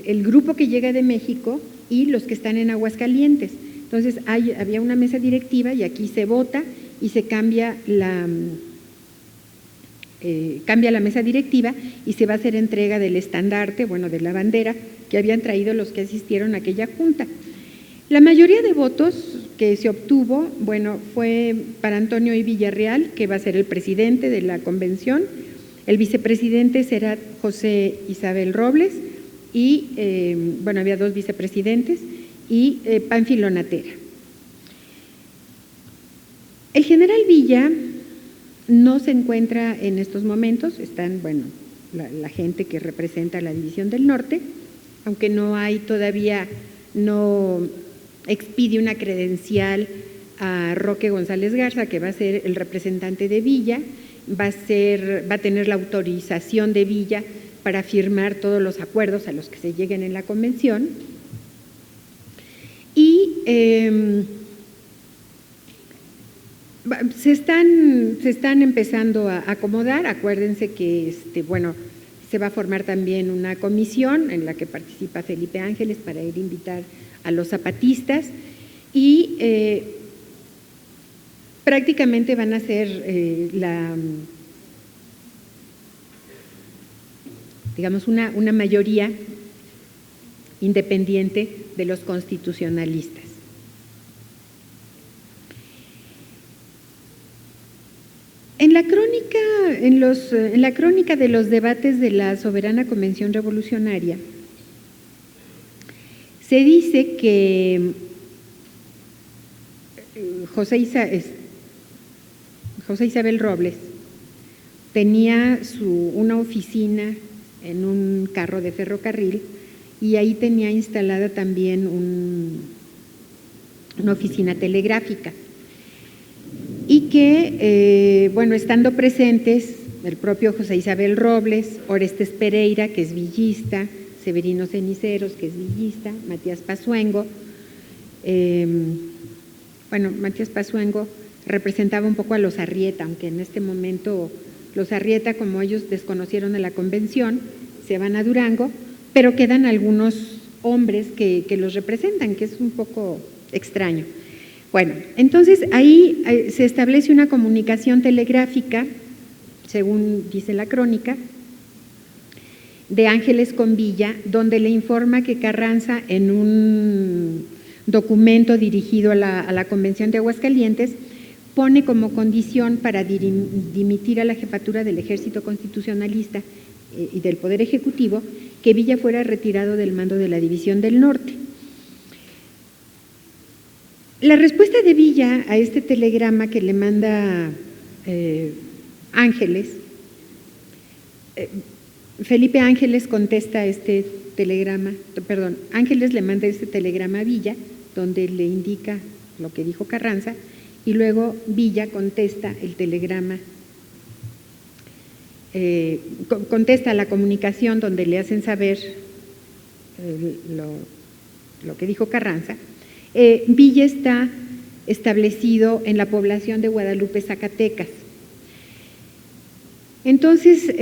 el grupo que llega de México y los que están en Aguascalientes. Entonces había una mesa directiva y aquí se vota y se cambia la mesa directiva y se va a hacer entrega del estandarte, bueno, de la bandera que habían traído los que asistieron a aquella junta. La mayoría de votos que se obtuvo, bueno, fue para Antonio I. Villarreal, que va a ser el presidente de la convención. El vicepresidente será José Isabel Robles y, bueno, había dos vicepresidentes y Pánfilo Natera. El general Villa no se encuentra en estos momentos, están, bueno, la gente que representa la División del Norte, aunque no hay todavía, no expide una credencial a Roque González Garza, que va a ser el representante de Villa, va a tener la autorización de Villa para firmar todos los acuerdos a los que se lleguen en la convención. Y se están empezando a acomodar. Acuérdense que bueno, se va a formar también una comisión en la que participa Felipe Ángeles para ir a invitar a los zapatistas y prácticamente van a ser digamos una mayoría independiente de los constitucionalistas. En la crónica de los debates de la Soberana Convención Revolucionaria se dice que José Isabel Robles tenía una oficina en un carro de ferrocarril y ahí tenía instalada también una oficina telegráfica. Y que, bueno, estando presentes el propio José Isabel Robles, Orestes Pereira, que es villista, Severino Ceniceros, que es villista, Matías Pazuengo. Bueno, Matías Pazuengo representaba un poco a los Arrieta, aunque en este momento los Arrieta, como ellos desconocieron a la convención, se van a Durango, pero quedan algunos hombres que los representan, que es un poco extraño. Bueno, entonces ahí se establece una comunicación telegráfica, según dice la crónica, de Ángeles con Villa, donde le informa que Carranza en un documento dirigido a la Convención de Aguascalientes, pone como condición para dimitir a la jefatura del Ejército Constitucionalista y del Poder Ejecutivo que Villa fuera retirado del mando de la División del Norte. La respuesta de Villa a este telegrama que le manda Ángeles, Felipe Ángeles contesta este telegrama, perdón, Ángeles le manda este telegrama a Villa, donde le indica lo que dijo Carranza, y luego Villa contesta el telegrama, contesta la comunicación donde le hacen saber lo que dijo Carranza. Villa está establecido en la población de Guadalupe, Zacatecas. Entonces,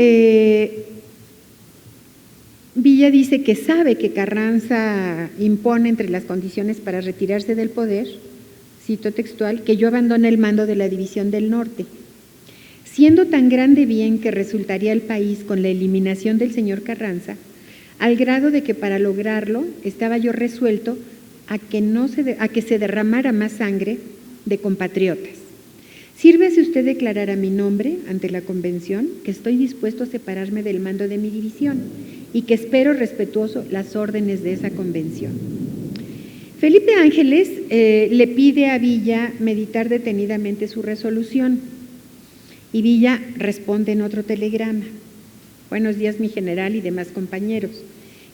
Villa dice que sabe que Carranza impone entre las condiciones para retirarse del poder, cito textual, que yo abandone el mando de la División del Norte, siendo tan grande bien que resultaría el país con la eliminación del señor Carranza, al grado de que para lograrlo estaba yo resuelto a que se derramara más sangre de compatriotas. Sírvese usted declarar a mi nombre ante la convención que estoy dispuesto a separarme del mando de mi división y que espero respetuoso las órdenes de esa convención. Felipe Ángeles le pide a Villa meditar detenidamente su resolución y Villa responde en otro telegrama: buenos días, mi general y demás compañeros.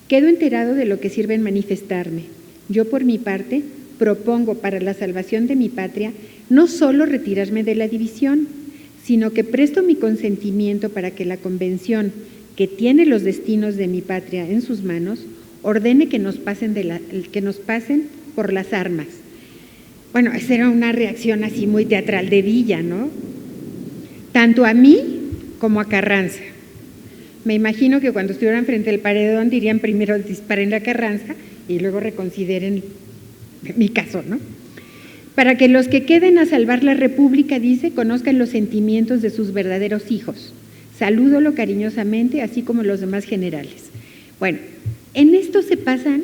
Quedo enterado de lo que sirve en manifestarme. Yo, por mi parte, propongo para la salvación de mi patria no solo retirarme de la división, sino que presto mi consentimiento para que la convención, que tiene los destinos de mi patria en sus manos, ordene que nos pasen por las armas. Bueno, esa era una reacción así muy teatral de Villa, ¿no? Tanto a mí como a Carranza. Me imagino que cuando estuvieran frente al paredón dirían primero disparen a Carranza y luego reconsideren mi caso, ¿no? Para que los que queden a salvar la República, dice, conozcan los sentimientos de sus verdaderos hijos. Salúdolo cariñosamente, así como los demás generales. Bueno, en esto se pasan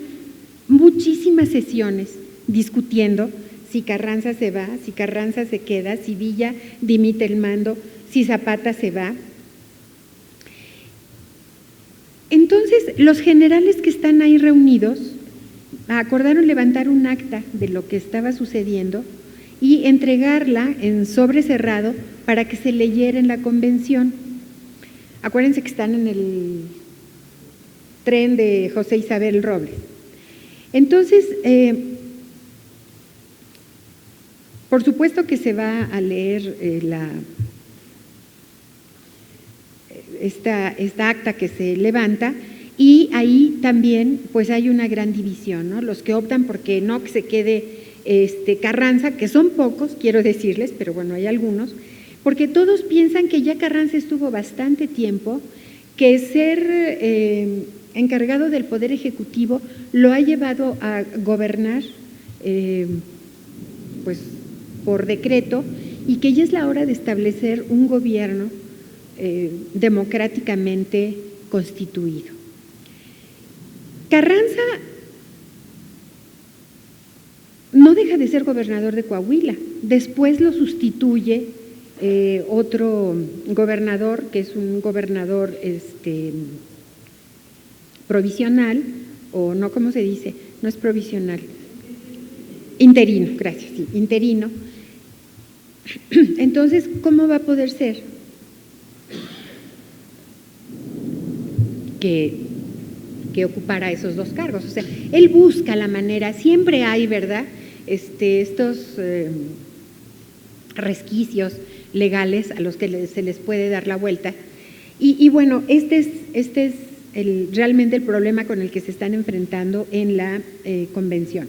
muchísimas sesiones discutiendo si Carranza se va, si Carranza se queda, si Villa dimite el mando, si Zapata se va. Entonces, los generales que están ahí reunidos acordaron levantar un acta de lo que estaba sucediendo y entregarla en sobre cerrado para que se leyera en la convención. Acuérdense que están en el tren de José Isabel Robles. Entonces, por supuesto que se va a leer esta acta que se levanta, y ahí también pues hay una gran división, ¿no? Los que optan porque no, que se quede Carranza, que son pocos, quiero decirles, pero bueno, hay algunos, porque todos piensan que ya Carranza estuvo bastante tiempo, que ser encargado del Poder Ejecutivo lo ha llevado a gobernar pues por decreto, y que ya es la hora de establecer un gobierno democráticamente constituido. Carranza no deja de ser gobernador de Coahuila, después lo sustituye otro gobernador, que es un gobernador provisional, o no, ¿cómo se dice? No es provisional, interino, gracias, sí, interino. Entonces, ¿cómo va a poder ser que ocupara esos dos cargos? O sea, él busca la manera, siempre hay, ¿verdad?, estos resquicios legales a los que se les puede dar la vuelta. Y bueno, este es realmente el problema con el que se están enfrentando en la convención.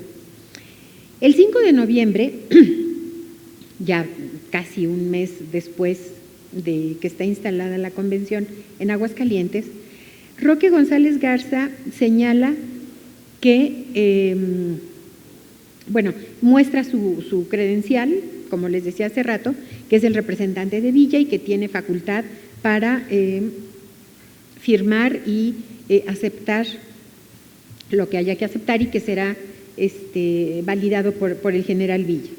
El 5 de noviembre, ya casi un mes después de que está instalada la convención en Aguascalientes, Roque González Garza señala que, muestra su credencial, como les decía hace rato, que es el representante de Villa y que tiene facultad para firmar y aceptar lo que haya que aceptar, y que será validado por el general Villa.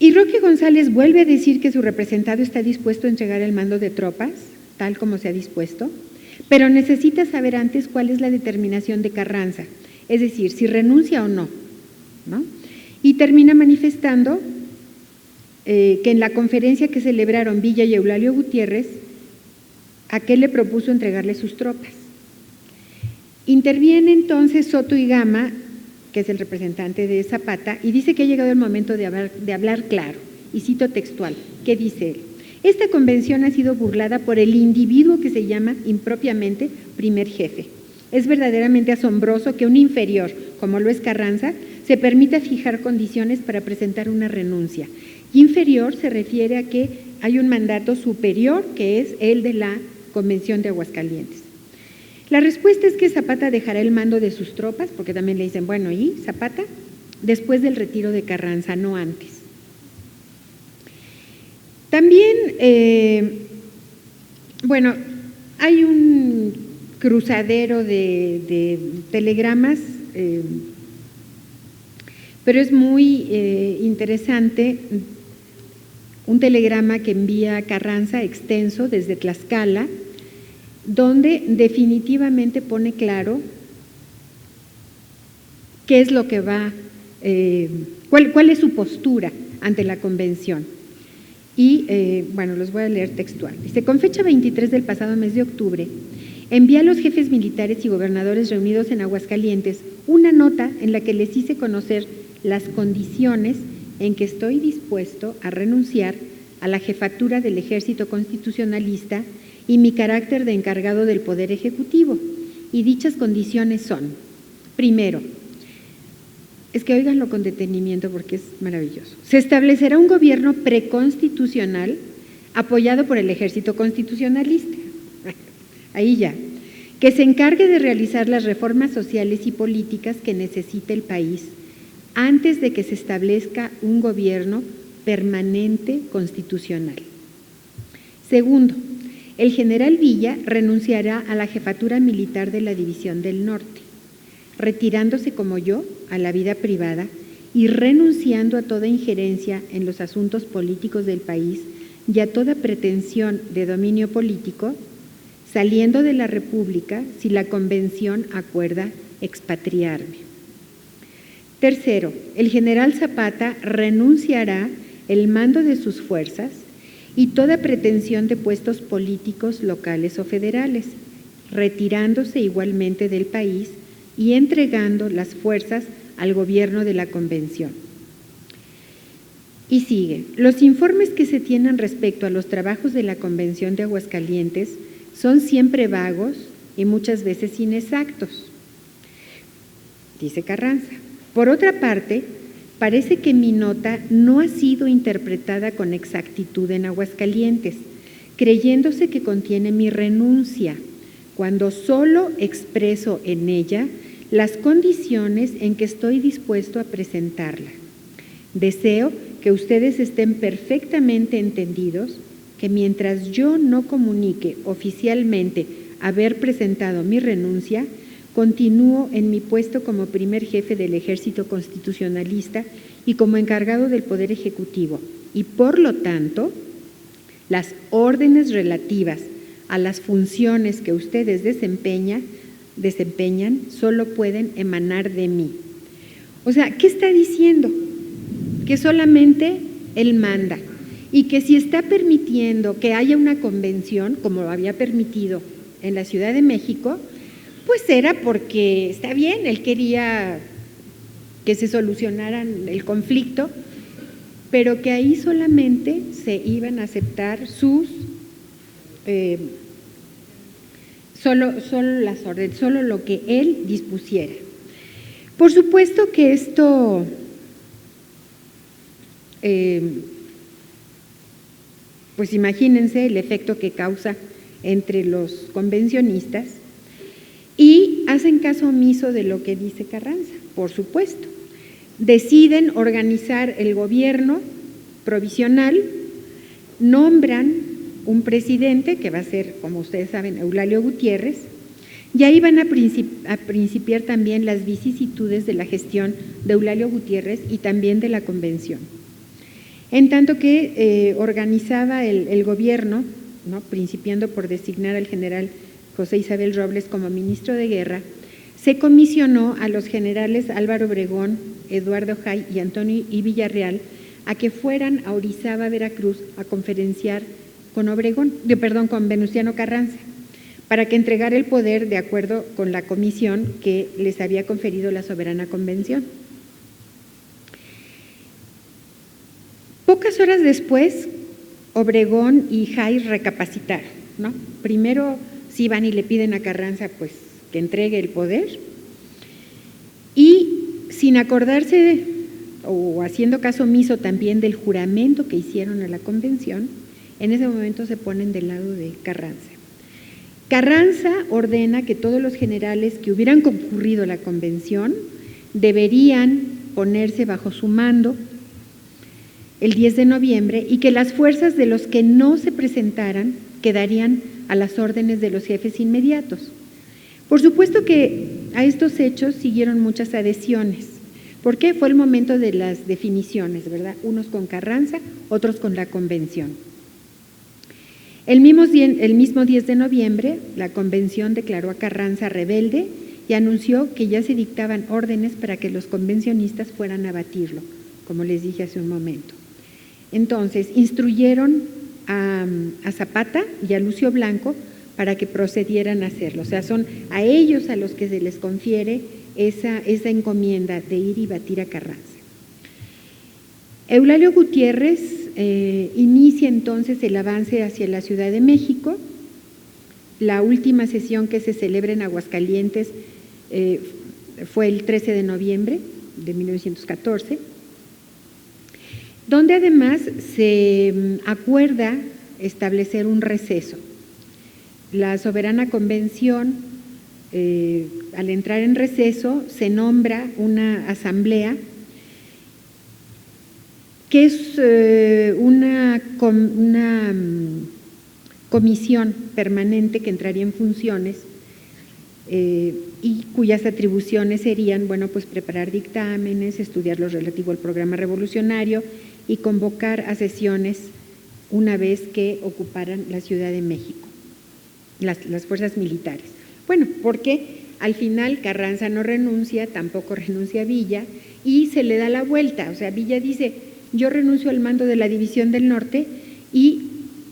Y Roque González vuelve a decir que su representado está dispuesto a entregar el mando de tropas, tal como se ha dispuesto, pero necesita saber antes cuál es la determinación de Carranza, es decir, si renuncia o no, ¿no? Y termina manifestando que en la conferencia que celebraron Villa y Eulalio Gutiérrez, aquel le propuso entregarle sus tropas. Interviene entonces Soto y Gama, que es el representante de Zapata, y dice que ha llegado el momento de hablar claro, y cito textual, ¿qué dice él? Esta convención ha sido burlada por el individuo que se llama impropiamente primer jefe. Es verdaderamente asombroso que un inferior, como lo es Carranza, se permita fijar condiciones para presentar una renuncia. Inferior se refiere a que hay un mandato superior, que es el de la Convención de Aguascalientes. La respuesta es que Zapata dejará el mando de sus tropas, porque también le dicen, bueno, ¿y Zapata? Después del retiro de Carranza, no antes. También, bueno, hay un cruzadero de telegramas, pero es muy interesante un telegrama que envía Carranza extenso desde Tlaxcala, donde definitivamente pone claro qué es lo que va, cuál es su postura ante la convención. Y, bueno, los voy a leer textual. Dice, con fecha 23 del pasado mes de octubre, envié a los jefes militares y gobernadores reunidos en Aguascalientes una nota en la que les hice conocer las condiciones en que estoy dispuesto a renunciar a la jefatura del Ejército Constitucionalista y mi carácter de encargado del Poder Ejecutivo. Y dichas condiciones son, primero, es que óiganlo con detenimiento porque es maravilloso, se establecerá un gobierno preconstitucional apoyado por el Ejército Constitucionalista, ahí ya, que se encargue de realizar las reformas sociales y políticas que necesita el país antes de que se establezca un gobierno permanente constitucional. Segundo, el general Villa renunciará a la jefatura militar de la División del Norte, retirándose como yo a la vida privada y renunciando a toda injerencia en los asuntos políticos del país y a toda pretensión de dominio político, saliendo de la República si la Convención acuerda expatriarme. Tercero, el general Zapata renunciará el mando de sus fuerzas y toda pretensión de puestos políticos locales o federales, retirándose igualmente del país y entregando las fuerzas al gobierno de la Convención. Y sigue, los informes que se tienen respecto a los trabajos de la Convención de Aguascalientes son siempre vagos y muchas veces inexactos, dice Carranza. Por otra parte, parece que mi nota no ha sido interpretada con exactitud en Aguascalientes, creyéndose que contiene mi renuncia, cuando solo expreso en ella las condiciones en que estoy dispuesto a presentarla. Deseo que ustedes estén perfectamente entendidos que mientras yo no comunique oficialmente haber presentado mi renuncia, continúo en mi puesto como primer jefe del Ejército Constitucionalista y como encargado del Poder Ejecutivo, y por lo tanto, las órdenes relativas a las funciones que ustedes desempeñan solo pueden emanar de mí. O sea, ¿qué está diciendo? Que solamente él manda y que si está permitiendo que haya una convención, como lo había permitido en la Ciudad de México, pues era porque está bien, él quería que se solucionaran el conflicto, pero que ahí solamente se iban a aceptar sus solo las órdenes, solo lo que él dispusiera. Por supuesto que esto pues imagínense el efecto que causa entre los convencionistas y hacen caso omiso de lo que dice Carranza, por supuesto. Deciden organizar el gobierno provisional, nombran un presidente que va a ser, como ustedes saben, Eulalio Gutiérrez, Y ahí van a principiar también las vicisitudes de la gestión de Eulalio Gutiérrez y también de la convención. En tanto que organizaba el gobierno, ¿no?, principiando por designar al general José Isabel Robles como ministro de Guerra, se comisionó a los generales Álvaro Obregón, Eduardo Jay y Antonio I. Villarreal a que fueran a Orizaba, Veracruz, a conferenciar con Venustiano Carranza, para que entregara el poder de acuerdo con la comisión que les había conferido la soberana convención. Pocas horas después, Obregón y Jay recapacitaron, ¿no? Primero sí van y le piden a Carranza pues que entregue el poder, y sin acordarse o haciendo caso omiso también del juramento que hicieron a la convención, en ese momento se ponen del lado de Carranza. Carranza ordena que todos los generales que hubieran concurrido a la convención deberían ponerse bajo su mando el 10 de noviembre y que las fuerzas de los que no se presentaran quedarían a las órdenes de los jefes inmediatos. Por supuesto que a estos hechos siguieron muchas adhesiones, porque fue el momento de las definiciones, ¿verdad? Unos con Carranza, otros con la convención. El mismo 10 de noviembre, la convención declaró a Carranza rebelde y anunció que ya se dictaban órdenes para que los convencionistas fueran a batirlo, como les dije hace un momento. Entonces, instruyeron a Zapata y a Lucio Blanco para que procedieran a hacerlo. O sea, son a ellos a los que se les confiere esa encomienda de ir y batir a Carranza. Eulalio Gutiérrez inicia entonces el avance hacia la Ciudad de México. La última sesión que se celebra en Aguascalientes fue el 13 de noviembre de 1914, donde además se acuerda establecer un receso. La soberana convención, al entrar en receso, se nombra una asamblea que es una comisión permanente que entraría en funciones y cuyas atribuciones serían, bueno, pues preparar dictámenes, estudiar lo relativo al programa revolucionario y convocar a sesiones una vez que ocuparan la Ciudad de México, las fuerzas militares. Bueno, porque al final Carranza no renuncia, tampoco renuncia Villa, y se le da la vuelta. O sea, Villa dice, yo renuncio al mando de la División del Norte, y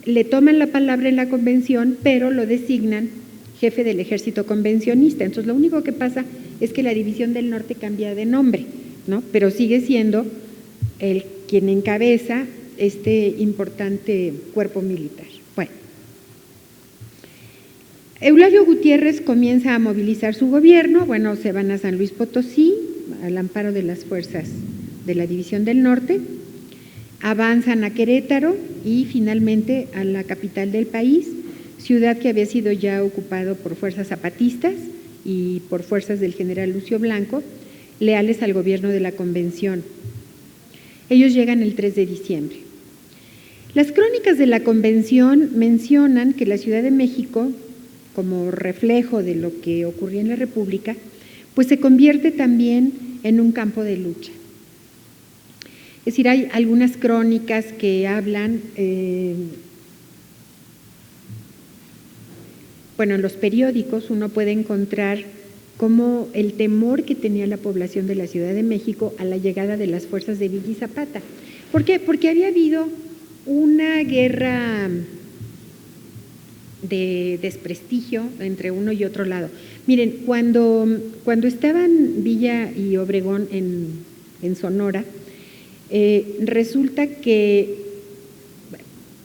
le toman la palabra en la convención, pero lo designan jefe del ejército convencionista. Entonces, lo único que pasa es que la División del Norte cambia de nombre, ¿no? Pero sigue siendo el quien encabeza este importante cuerpo militar. Bueno, Eulalio Gutiérrez comienza a movilizar su gobierno. Bueno, se van a San Luis Potosí al amparo de las fuerzas de la División del Norte, avanzan a Querétaro y finalmente a la capital del país, ciudad que había sido ya ocupado por fuerzas zapatistas y por fuerzas del general Lucio Blanco, leales al gobierno de la convención. Ellos llegan el 3 de diciembre. Las crónicas de la convención mencionan que la Ciudad de México, como reflejo de lo que ocurría en la República, pues se convierte también en un campo de lucha. Es decir, hay algunas crónicas que hablan, en los periódicos uno puede encontrar como el temor que tenía la población de la Ciudad de México a la llegada de las fuerzas de Villa y Zapata. ¿Por qué? Porque había habido una guerra de desprestigio entre uno y otro lado. Miren, cuando estaban Villa y Obregón en Sonora, resulta que,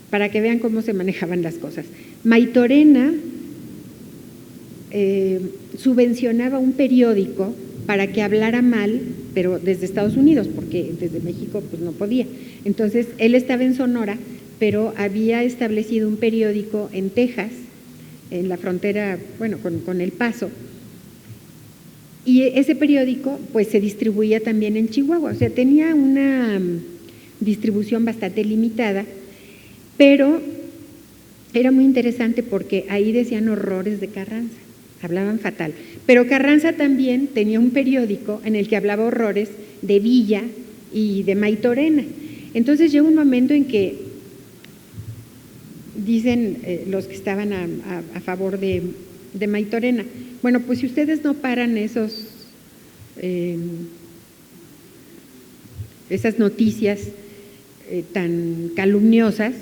para que vean cómo se manejaban las cosas, Maytorena subvencionaba un periódico para que hablara mal, pero desde Estados Unidos, porque desde México pues no podía. Entonces, él estaba en Sonora, pero había establecido un periódico en Texas, en la frontera, con El Paso, y ese periódico pues se distribuía también en Chihuahua. O sea, tenía una distribución bastante limitada, pero era muy interesante porque ahí decían horrores de Carranza. hablaban fatal. Pero Carranza también tenía un periódico en el que hablaba horrores de Villa y de Maytorena. Entonces llega un momento en que dicen los que estaban a favor de Maytorena, bueno, pues si ustedes no paran esas noticias tan calumniosas,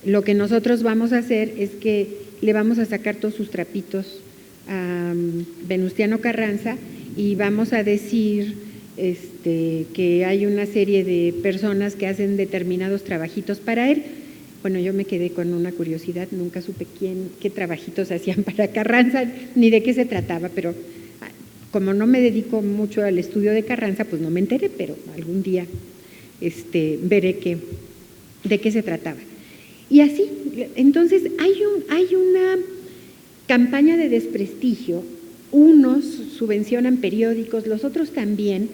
lo que nosotros vamos a hacer es que le vamos a sacar todos sus trapitos a Venustiano Carranza y vamos a decir que hay una serie de personas que hacen determinados trabajitos para él. Bueno, yo me quedé con una curiosidad, nunca supe qué trabajitos hacían para Carranza, ni de qué se trataba, pero como no me dedico mucho al estudio de Carranza, pues no me enteré, pero algún día veré de qué se trataba. Y así, entonces hay una campaña de desprestigio, unos subvencionan periódicos, los otros también,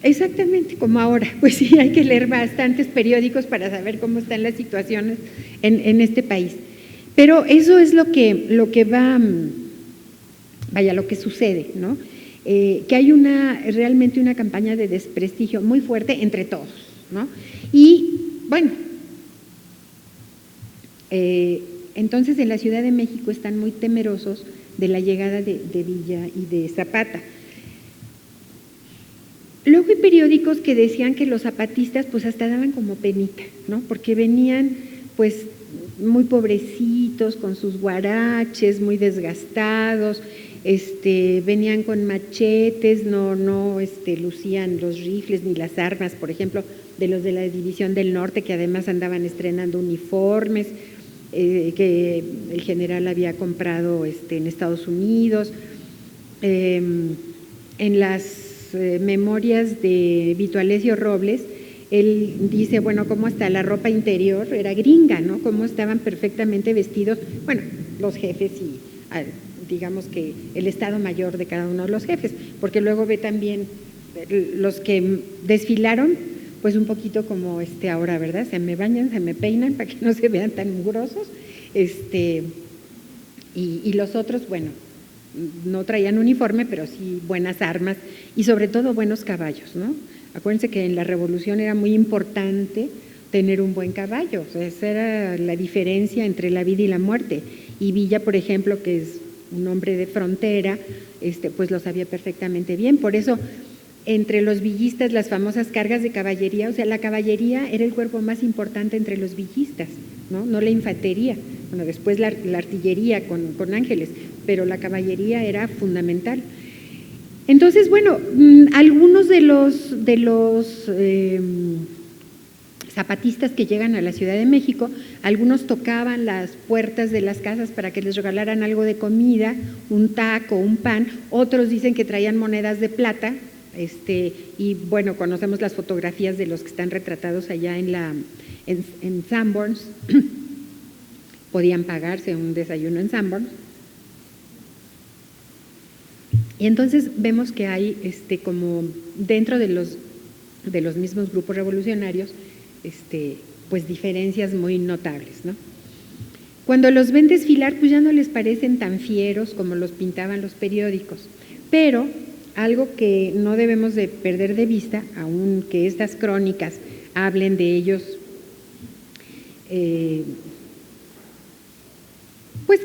exactamente como ahora, pues sí, hay que leer bastantes periódicos para saber cómo están las situaciones en este país. Pero eso es lo que va, vaya, lo que sucede, ¿no? Que hay realmente una campaña de desprestigio muy fuerte entre todos, ¿no? Y bueno, entonces en la Ciudad de México están muy temerosos de la llegada de Villa y de Zapata. Luego hay periódicos que decían que los zapatistas pues hasta daban como penita, ¿no? Porque venían pues muy pobrecitos, con sus guaraches, muy desgastados, venían con machetes, no lucían los rifles ni las armas, por ejemplo, de los de la División del Norte, que además andaban estrenando uniformes que el general había comprado en Estados Unidos. En las memorias de Vito Alessio Robles, él dice, bueno, cómo hasta la ropa interior era gringa, ¿no? Cómo estaban perfectamente vestidos, bueno, los jefes y digamos que el estado mayor de cada uno de los jefes, porque luego ve también los que desfilaron, pues un poquito como ahora, ¿verdad? Se me bañan, se me peinan para que no se vean tan mugrosos, y los otros, bueno, no traían uniforme, pero sí buenas armas y sobre todo buenos caballos, ¿no? Acuérdense que en la Revolución era muy importante tener un buen caballo, o sea, esa era la diferencia entre la vida y la muerte. Y Villa, por ejemplo, que es un hombre de frontera, pues lo sabía perfectamente bien. Por eso, entre los villistas, las famosas cargas de caballería, o sea, la caballería era el cuerpo más importante entre los villistas, no la infantería. Bueno, después la artillería con Ángeles, pero la caballería era fundamental. Entonces, bueno, algunos de los zapatistas que llegan a la Ciudad de México, algunos tocaban las puertas de las casas para que les regalaran algo de comida, un taco, un pan, otros dicen que traían monedas de plata, y bueno, conocemos las fotografías de los que están retratados allá en Sanborns, podían pagarse un desayuno en Sanborns. Y entonces vemos que hay como dentro de los mismos grupos revolucionarios pues diferencias muy notables, ¿no? Cuando los ven desfilar, pues ya no les parecen tan fieros como los pintaban los periódicos, pero algo que no debemos de perder de vista, aunque estas crónicas hablen de ellos pues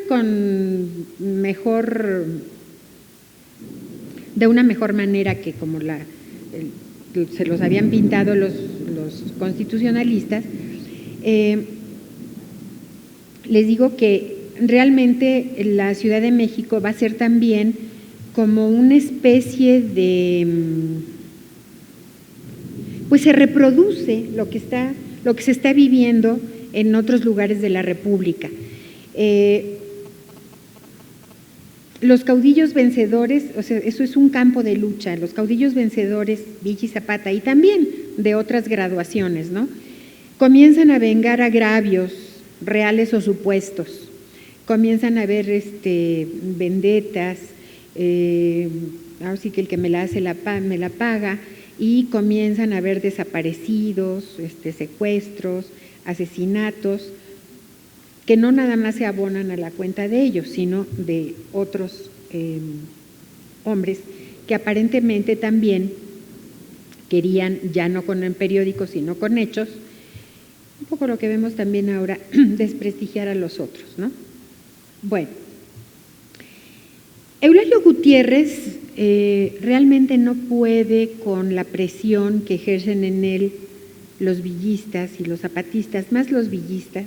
de una mejor manera que como se los habían pintado los constitucionalistas, les digo que realmente la Ciudad de México va a ser también como una especie de, pues se reproduce lo que se está viviendo en otros lugares de la República. Los caudillos vencedores, o sea, eso es un campo de lucha, los caudillos vencedores, Villa y Zapata, y también de otras graduaciones, ¿no? Comienzan a vengar agravios reales o supuestos, comienzan a haber vendetas, ahora sí que el que me la hace me la paga, y comienzan a haber desaparecidos, secuestros, asesinatos, que no nada más se abonan a la cuenta de ellos, sino de otros hombres que aparentemente también querían, ya no con el periódico, sino con hechos, un poco lo que vemos también ahora, desprestigiar a los otros, ¿no? Bueno, Eulalio Gutiérrez realmente no puede con la presión que ejercen en él los villistas y los zapatistas, más los villistas,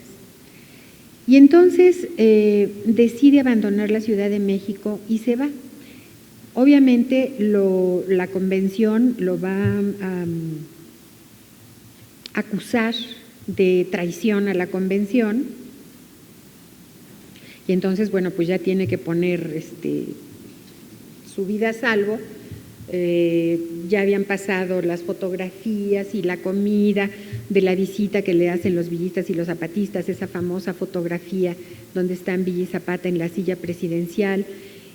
y entonces decide abandonar la Ciudad de México y se va. Obviamente la convención lo va a acusar de traición a la convención y entonces, bueno, pues ya tiene que poner su vida a salvo. Ya habían pasado las fotografías y la comida de la visita que le hacen los villistas y los zapatistas, esa famosa fotografía donde están Villa y Zapata en la silla presidencial,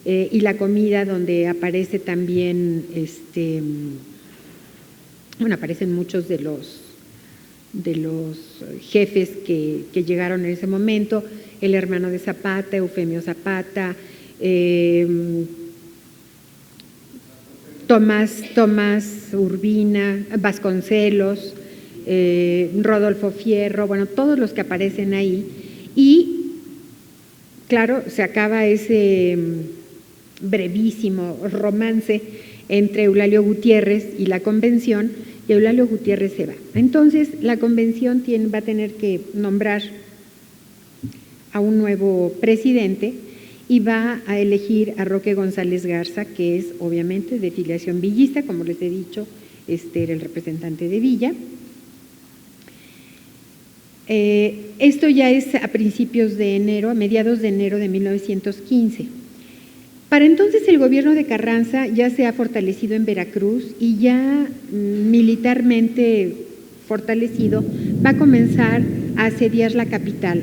y la comida donde aparece también, aparecen muchos de los jefes que llegaron en ese momento, el hermano de Zapata, Eufemio Zapata, Tomás Urbina, Vasconcelos, Rodolfo Fierro, bueno, todos los que aparecen ahí. Y claro, se acaba ese brevísimo romance entre Eulalio Gutiérrez y la convención, y Eulalio Gutiérrez se va. Entonces, la convención va a tener que nombrar a un nuevo presidente y va a elegir a Roque González Garza, que es obviamente de filiación villista, como les he dicho, era el representante de Villa. Esto ya es a principios de enero, a mediados de enero de 1915. Para entonces el gobierno de Carranza ya se ha fortalecido en Veracruz y ya militarmente fortalecido va a comenzar a asediar la capital.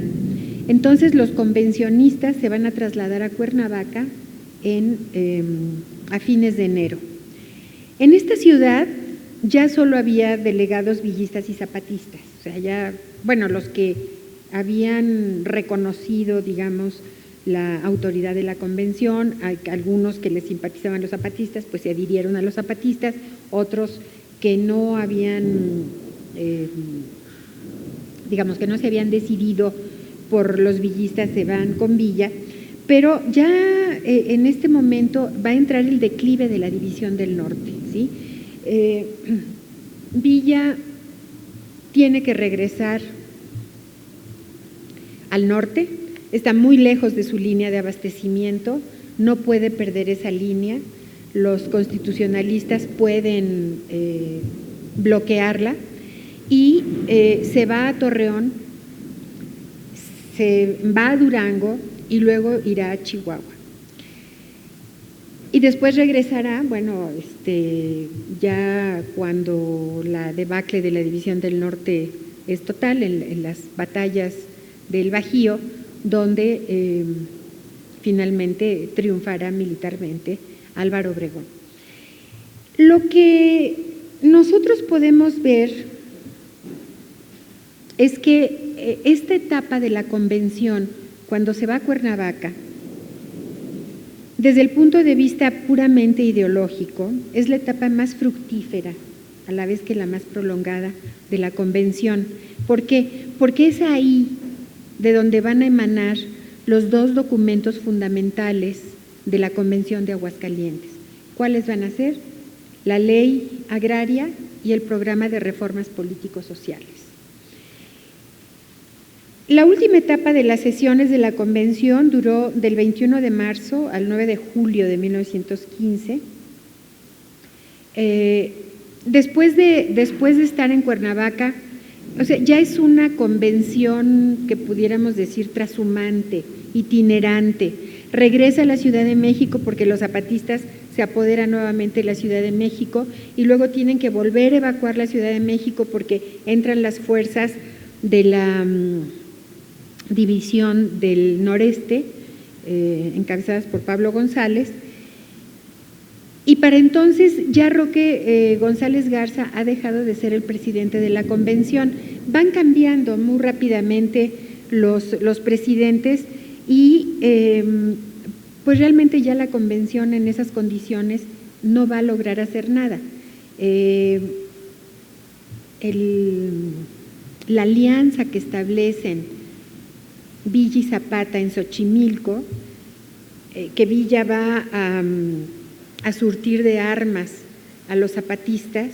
Entonces los convencionistas se van a trasladar a Cuernavaca a fines de enero. En esta ciudad ya solo había delegados villistas y zapatistas, o sea, ya, bueno, los que habían reconocido, digamos, la autoridad de la convención, hay algunos que les simpatizaban los zapatistas, pues se adhirieron a los zapatistas, otros que no habían, digamos, que no se habían decidido por los villistas se van con Villa, pero ya en este momento va a entrar el declive de la División del Norte, ¿sí? Villa tiene que regresar al norte, está muy lejos de su línea de abastecimiento, no puede perder esa línea, los constitucionalistas pueden bloquearla y se va a Torreón, se va a Durango y luego irá a Chihuahua. Y después regresará, bueno, ya cuando la debacle de la División del Norte es total, en las batallas del Bajío, donde finalmente triunfará militarmente Álvaro Obregón. Lo que nosotros podemos ver es que esta etapa de la convención, cuando se va a Cuernavaca, desde el punto de vista puramente ideológico, es la etapa más fructífera, a la vez que la más prolongada de la convención. ¿Por qué? Porque es ahí de donde van a emanar los dos documentos fundamentales de la Convención de Aguascalientes. ¿Cuáles van a ser? La Ley Agraria y el Programa de Reformas Políticos-Sociales. La última etapa de las sesiones de la Convención duró del 21 de marzo al 9 de julio de 1915. Después de estar en Cuernavaca, o sea, ya es una convención que pudiéramos decir trashumante, itinerante. Regresa a la Ciudad de México porque los zapatistas se apoderan nuevamente de la Ciudad de México y luego tienen que volver a evacuar la Ciudad de México porque entran las fuerzas de la División del Noreste, encabezadas por Pablo González. Y para entonces ya Roque González Garza ha dejado de ser el presidente de la convención. Van cambiando muy rápidamente los presidentes y pues realmente ya la convención en esas condiciones no va a lograr hacer nada. La alianza que establecen Villa y Zapata en Xochimilco, que Villa va a surtir de armas a los zapatistas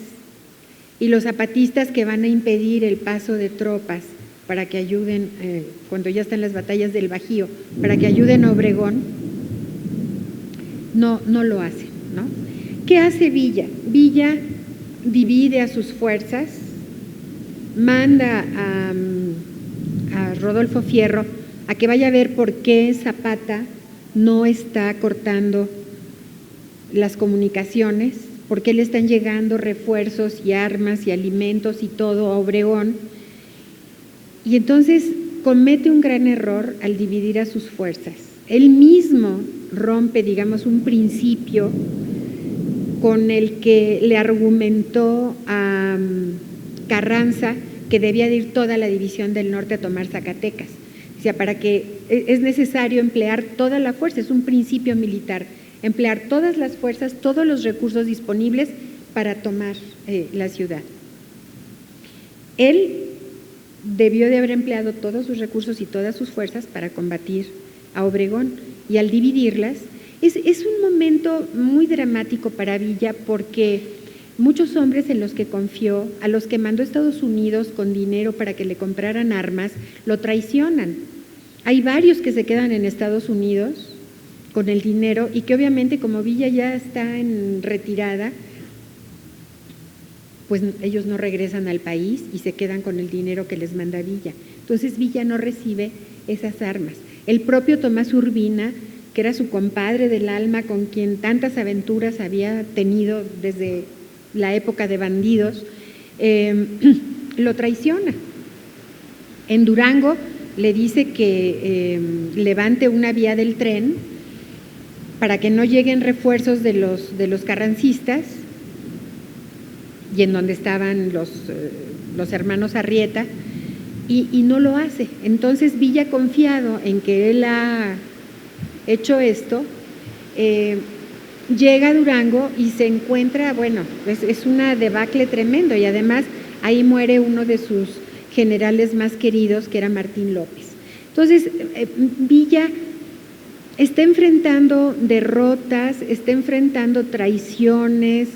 y los zapatistas que van a impedir el paso de tropas para que ayuden, cuando ya están las batallas del Bajío, para que ayuden a Obregón, no lo hacen, ¿no? ¿Qué hace Villa? Villa divide a sus fuerzas, manda a Rodolfo Fierro a que vaya a ver por qué Zapata no está cortando las comunicaciones, por qué le están llegando refuerzos y armas y alimentos y todo a Obregón. Y entonces comete un gran error al dividir a sus fuerzas. Él mismo rompe, digamos, un principio con el que le argumentó a Carranza que debía de ir toda la división del norte a tomar Zacatecas. O sea, para que es necesario emplear toda la fuerza, es un principio militar, emplear todas las fuerzas, todos los recursos disponibles para tomar la ciudad. Él debió de haber empleado todos sus recursos y todas sus fuerzas para combatir a Obregón, y al dividirlas, es un momento muy dramático para Villa, porque muchos hombres en los que confió, a los que mandó a Estados Unidos con dinero para que le compraran armas, lo traicionan. Hay varios que se quedan en Estados Unidos con el dinero y que obviamente, como Villa ya está en retirada, pues ellos no regresan al país y se quedan con el dinero que les manda Villa. Entonces Villa no recibe esas armas. El propio Tomás Urbina, que era su compadre del alma, con quien tantas aventuras había tenido desde la época de Bandidos, lo traiciona. En Durango le dice que levante una vía del tren para que no lleguen refuerzos de los carrancistas, y en donde estaban los hermanos Arrieta, y no lo hace. Entonces Villa, confiado en que él ha hecho esto, llega a Durango y se encuentra, bueno, es una debacle tremendo, y además ahí muere uno de sus generales más queridos, que era Martín López. Entonces Villa está enfrentando derrotas, está enfrentando traiciones,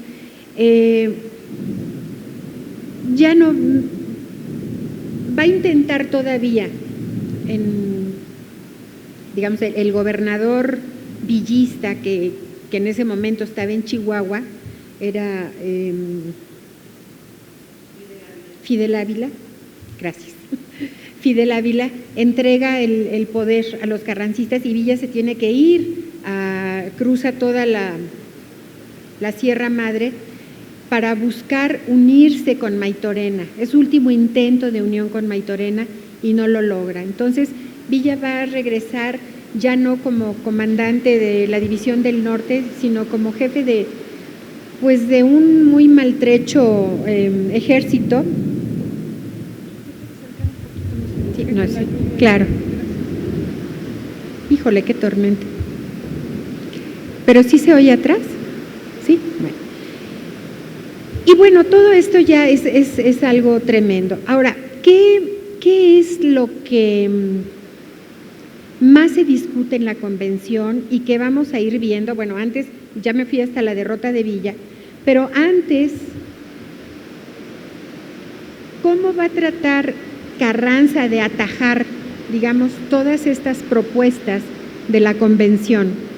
ya no va a intentar todavía, digamos, el gobernador villista que en ese momento estaba en Chihuahua, era Fidel Ávila, gracias. Fidel Ávila entrega el poder a los carrancistas y Villa se tiene que ir, cruza toda la Sierra Madre para buscar unirse con Maytorena. Es su último intento de unión con Maytorena y no lo logra. Entonces Villa va a regresar ya no como comandante de la División del Norte, sino como jefe de un muy maltrecho ejército. Sí, no, sí, claro. Híjole, qué tormenta. ¿Pero sí se oye atrás? Sí, bueno. Y bueno, todo esto ya es algo tremendo. Ahora, ¿qué es lo que más se discute en la convención y que vamos a ir viendo? Bueno, antes ya me fui hasta la derrota de Villa, pero antes, ¿cómo va a tratar Carranza de atajar, digamos, todas estas propuestas de la convención?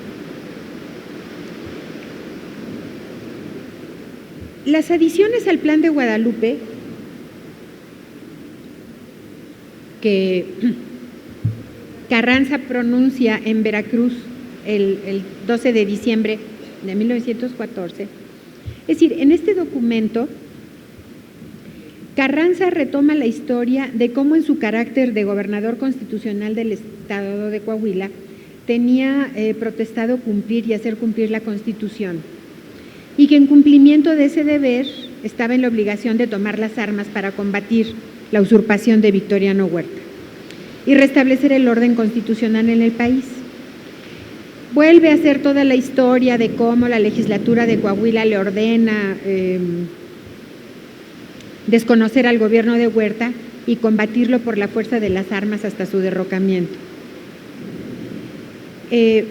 Las adiciones al Plan de Guadalupe, que Carranza pronuncia en Veracruz el 12 de diciembre de 1914, es decir, en este documento Carranza retoma la historia de cómo en su carácter de gobernador constitucional del estado de Coahuila tenía protestado cumplir y hacer cumplir la Constitución, y que en cumplimiento de ese deber estaba en la obligación de tomar las armas para combatir la usurpación de Victoriano Huerta. y restablecer el orden constitucional en el país. Vuelve a hacer toda la historia de cómo la legislatura de Coahuila le ordena desconocer al gobierno de Huerta y combatirlo por la fuerza de las armas hasta su derrocamiento. Él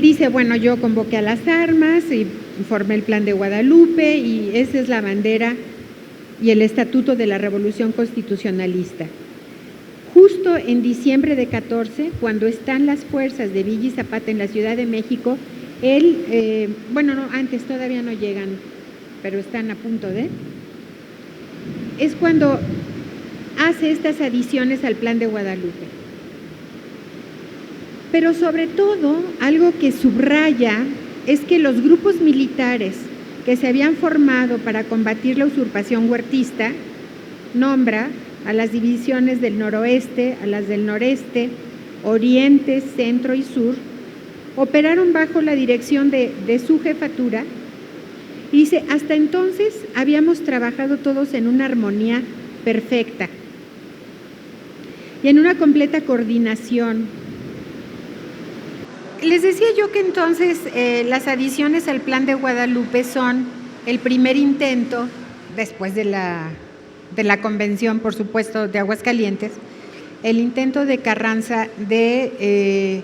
dice, bueno, yo convoqué a las armas y formé el Plan de Guadalupe y esa es la bandera y el estatuto de la Revolución Constitucionalista. Justo en diciembre de 14, cuando están las fuerzas de Villa y Zapata en la Ciudad de México, él, bueno, no, antes todavía no llegan, pero están a punto de, es cuando hace estas adiciones al Plan de Guadalupe. Pero sobre todo, algo que subraya es que los grupos militares que se habían formado para combatir la usurpación huertista, nombra a las divisiones del noroeste, a las del noreste, oriente, centro y sur, operaron bajo la dirección de su jefatura. Y dice, hasta entonces habíamos trabajado todos en una armonía perfecta y en una completa coordinación. Les decía yo que entonces las adiciones al Plan de Guadalupe son el primer intento, después de la convención, por supuesto, de Aguascalientes, el intento de Carranza de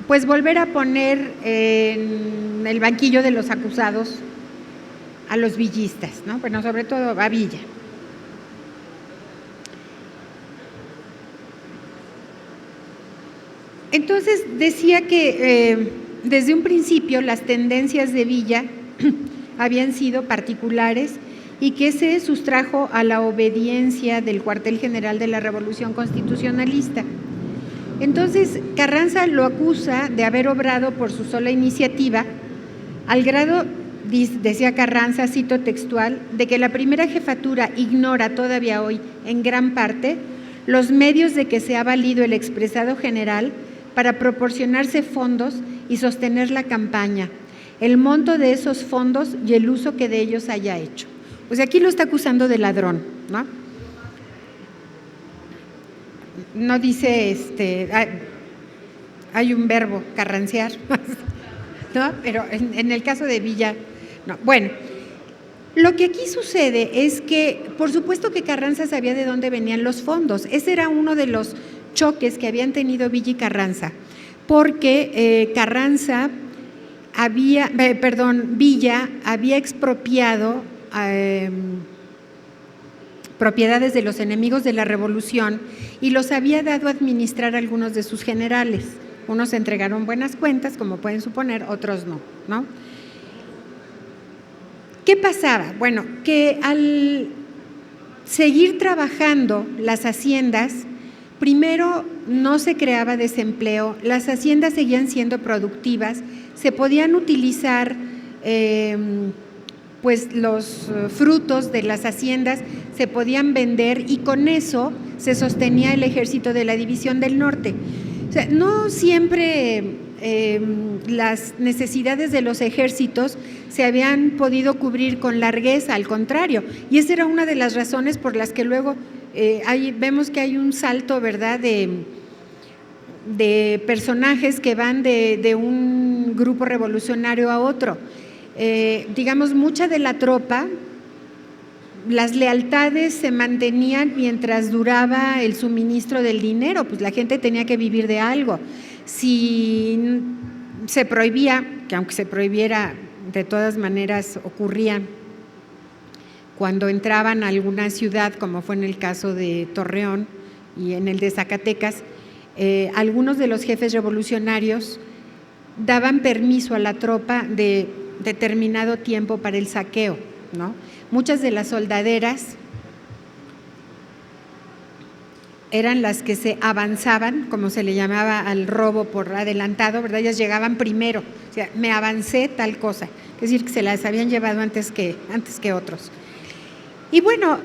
pues volver a poner en el banquillo de los acusados a los villistas, ¿no? Bueno, sobre todo a Villa. Entonces decía que desde un principio las tendencias de Villa habían sido particulares y que se sustrajo a la obediencia del cuartel general de la Revolución Constitucionalista. Entonces Carranza lo acusa de haber obrado por su sola iniciativa, al grado, decía Carranza, cito textual, de que la primera jefatura ignora todavía hoy en gran parte los medios de que se ha valido el expresado general para proporcionarse fondos y sostener la campaña, el monto de esos fondos y el uso que de ellos haya hecho. O sea, aquí lo está acusando de ladrón, ¿no? No dice, hay un verbo, carrancear, ¿no? Pero en el caso de Villa, no. Bueno, lo que aquí sucede es que, por supuesto que Carranza sabía de dónde venían los fondos. Ese era uno de los choques que habían tenido Villa y Carranza, porque Villa había expropiado propiedades de los enemigos de la revolución y los había dado a administrar a algunos de sus generales. Unos entregaron buenas cuentas, como pueden suponer, otros no, ¿no? ¿Qué pasaba? Bueno, que al seguir trabajando las haciendas, primero no se creaba desempleo, las haciendas seguían siendo productivas, se podían utilizar pues los frutos de las haciendas, se podían vender y con eso se sostenía el ejército de la División del Norte. O sea, no siempre las necesidades de los ejércitos se habían podido cubrir con largueza, al contrario, y esa era una de las razones por las que luego vemos que hay un salto, ¿verdad?, de personajes que van de un grupo revolucionario a otro. Digamos, mucha de la tropa, las lealtades se mantenían mientras duraba el suministro del dinero, pues la gente tenía que vivir de algo. Si se prohibía, que aunque se prohibiera, de todas maneras ocurría cuando entraban a alguna ciudad, como fue en el caso de Torreón y en el de Zacatecas, algunos de los jefes revolucionarios daban permiso a la tropa de determinado tiempo para el saqueo, ¿no? Muchas de las soldaderas eran las que se avanzaban, como se le llamaba al robo por adelantado, ¿verdad? Ellas llegaban primero, o sea, me avancé tal cosa, es decir, que se las habían llevado antes que otros. Y bueno,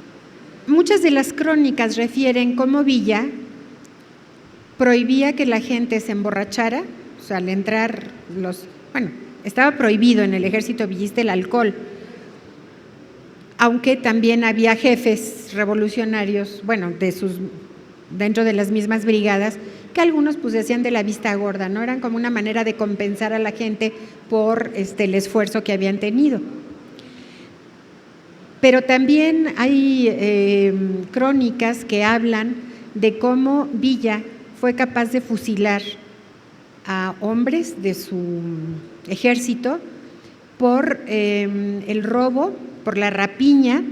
muchas de las crónicas refieren cómo Villa prohibía que la gente se emborrachara, o sea, al entrar estaba prohibido en el ejército villista el alcohol. aunque también había jefes revolucionarios, bueno, dentro de las mismas brigadas, que algunos pues hacían de la vista gorda, ¿no? Eran como una manera de compensar a la gente por el esfuerzo que habían tenido. Pero también hay crónicas que hablan de cómo Villa fue capaz de fusilar a hombres de su ejército por el robo, por la rapiña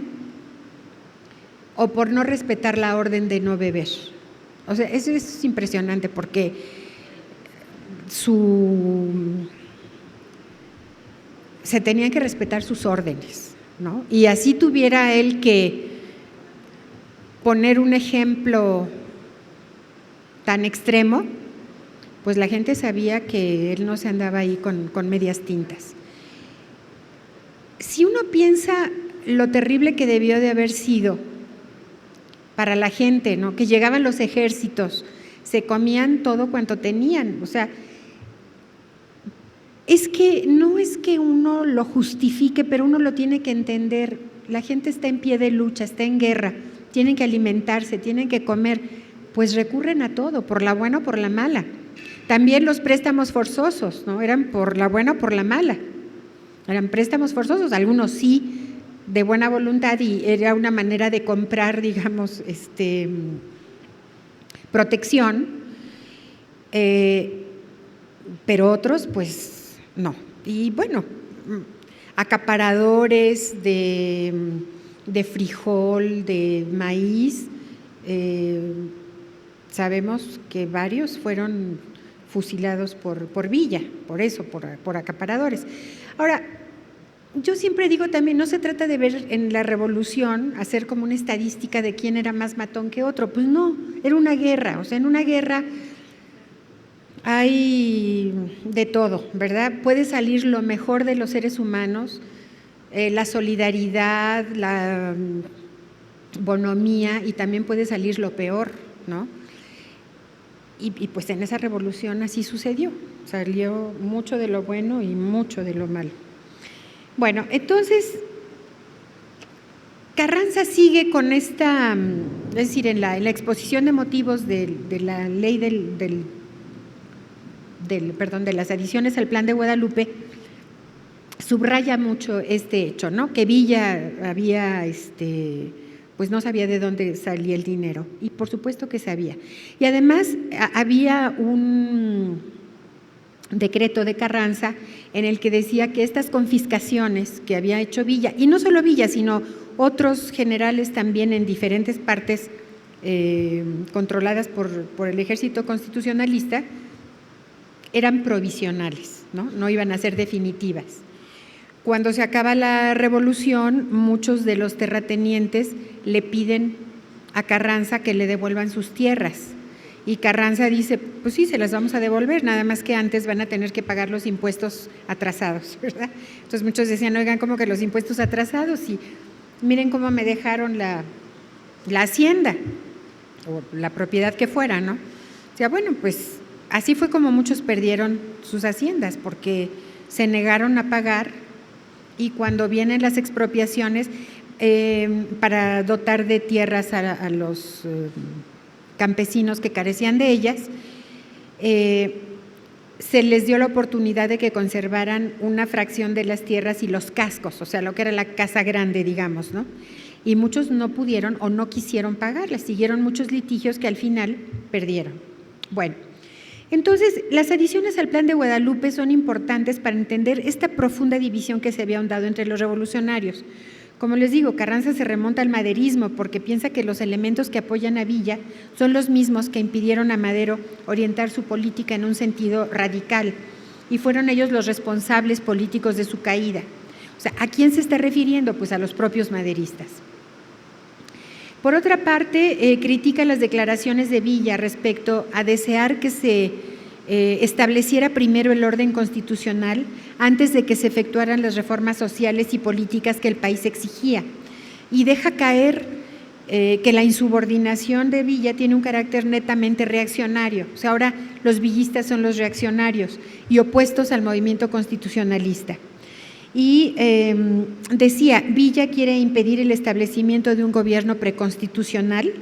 o por no respetar la orden de no beber. O sea, eso es impresionante porque se tenían que respetar sus órdenes, ¿no? Y así tuviera él que poner un ejemplo tan extremo, pues la gente sabía que él no se andaba ahí con medias tintas. Si uno piensa lo terrible que debió de haber sido para la gente, ¿no? Que llegaban los ejércitos, se comían todo cuanto tenían, o sea, no es que uno lo justifique, pero uno lo tiene que entender. La gente está en pie de lucha, está en guerra, tienen que alimentarse, tienen que comer, pues recurren a todo, por la buena o por la mala. También los préstamos forzosos, ¿no? Eran por la buena o por la mala. Eran préstamos forzosos, algunos sí, de buena voluntad, y era una manera de comprar, digamos, protección, pero otros, pues no. Y bueno, acaparadores de frijol, de maíz, sabemos que varios fueron fusilados por Villa, por eso, por acaparadores. Ahora, yo siempre digo también, no se trata de ver en la revolución, hacer como una estadística de quién era más matón que otro, pues no, era una guerra, o sea, en una guerra hay de todo, ¿verdad? Puede salir lo mejor de los seres humanos, la solidaridad, la bonomía, y también puede salir lo peor, ¿no? Y pues en esa revolución así sucedió, salió mucho de lo bueno y mucho de lo malo. Bueno, entonces Carranza sigue con esta, es decir, en la exposición de motivos de la ley de las adiciones al Plan de Guadalupe, subraya mucho este hecho, ¿no? Que Villa había, pues no sabía de dónde salía el dinero, y por supuesto que sabía. Y además había un decreto de Carranza en el que decía que estas confiscaciones que había hecho Villa, y no solo Villa, sino otros generales también en diferentes partes controladas por el ejército constitucionalista, eran provisionales, no iban a ser definitivas. Cuando se acaba la revolución, muchos de los terratenientes le piden a Carranza que le devuelvan sus tierras. Y Carranza dice, pues sí, se las vamos a devolver, nada más que antes van a tener que pagar los impuestos atrasados, ¿verdad? Entonces muchos decían, oigan, ¿cómo que los impuestos atrasados? Y miren cómo me dejaron la hacienda, o la propiedad que fuera, ¿no? O sea, bueno, pues así fue como muchos perdieron sus haciendas, porque se negaron a pagar, y cuando vienen las expropiaciones para dotar de tierras a los campesinos que carecían de ellas, se les dio la oportunidad de que conservaran una fracción de las tierras y los cascos, o sea, lo que era la casa grande, digamos, ¿no? Y muchos no pudieron o no quisieron pagarlas, siguieron muchos litigios que al final perdieron. Bueno, entonces las adiciones al Plan de Guadalupe son importantes para entender esta profunda división que se había ahondado entre los revolucionarios. Como les digo, Carranza se remonta al maderismo porque piensa que los elementos que apoyan a Villa son los mismos que impidieron a Madero orientar su política en un sentido radical, y fueron ellos los responsables políticos de su caída. O sea, ¿a quién se está refiriendo? Pues a los propios maderistas. Por otra parte, critica las declaraciones de Villa respecto a desear que se estableciera primero el orden constitucional antes de que se efectuaran las reformas sociales y políticas que el país exigía, y deja caer que la insubordinación de Villa tiene un carácter netamente reaccionario. O sea, ahora los villistas son los reaccionarios y opuestos al movimiento constitucionalista. y decía, Villa quiere impedir el establecimiento de un gobierno preconstitucional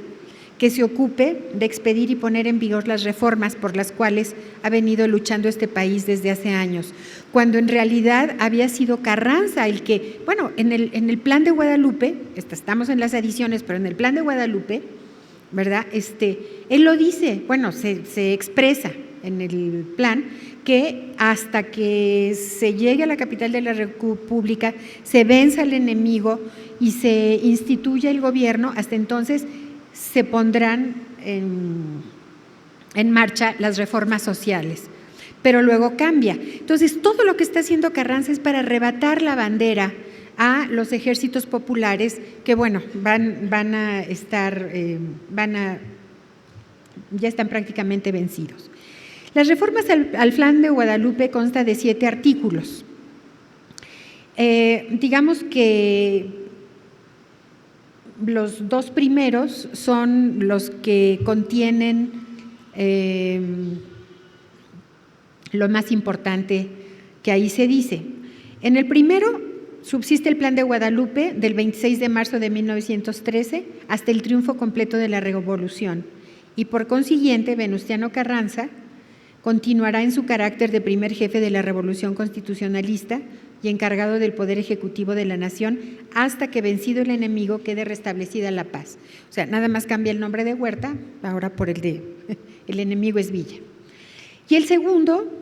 que se ocupe de expedir y poner en vigor las reformas por las cuales ha venido luchando este país desde hace años, cuando en realidad había sido Carranza el que, bueno, en el Plan de Guadalupe, estamos en las adiciones, pero en el Plan de Guadalupe, ¿verdad? Él lo dice, bueno, se expresa en el plan que hasta que se llegue a la capital de la República, se venza al enemigo y se instituya el gobierno, hasta entonces se pondrán en marcha las reformas sociales. Pero luego cambia. Entonces, todo lo que está haciendo Carranza es para arrebatar la bandera a los ejércitos populares que, bueno, ya están prácticamente vencidos. Las reformas al Plan de Guadalupe consta de 7 artículos. Digamos que los 2 primeros son los que contienen lo más importante que ahí se dice. En el primero subsiste el Plan de Guadalupe del 26 de marzo de 1913 hasta el triunfo completo de la Revolución y por consiguiente Venustiano Carranza continuará en su carácter de primer jefe de la Revolución Constitucionalista y encargado del Poder Ejecutivo de la Nación hasta que, vencido el enemigo, quede restablecida la paz. O sea, nada más cambia el nombre de Huerta, ahora por el enemigo es Villa. Y el segundo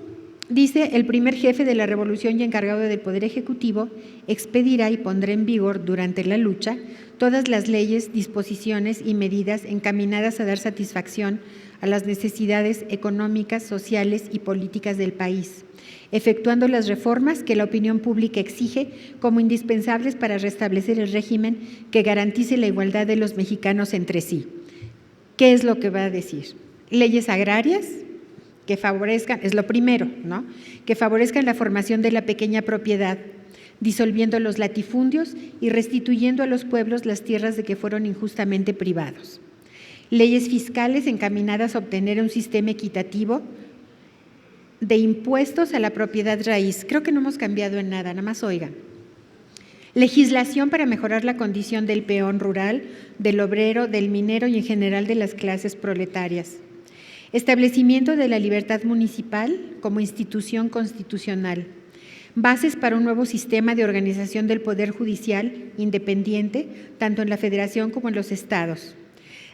dice, el primer jefe de la Revolución y encargado del Poder Ejecutivo expedirá y pondrá en vigor durante la lucha todas las leyes, disposiciones y medidas encaminadas a dar satisfacción a las necesidades económicas, sociales y políticas del país, efectuando las reformas que la opinión pública exige como indispensables para restablecer el régimen que garantice la igualdad de los mexicanos entre sí. ¿Qué es lo que va a decir? Leyes agrarias que favorezcan, es lo primero, ¿no? Que favorezcan la formación de la pequeña propiedad, disolviendo los latifundios y restituyendo a los pueblos las tierras de que fueron injustamente privados. Leyes fiscales encaminadas a obtener un sistema equitativo de impuestos a la propiedad raíz. Creo que no hemos cambiado en nada, nada más oigan. Legislación para mejorar la condición del peón rural, del obrero, del minero y en general de las clases proletarias. Establecimiento de la libertad municipal como institución constitucional. Bases para un nuevo sistema de organización del Poder Judicial independiente, tanto en la Federación como en los estados.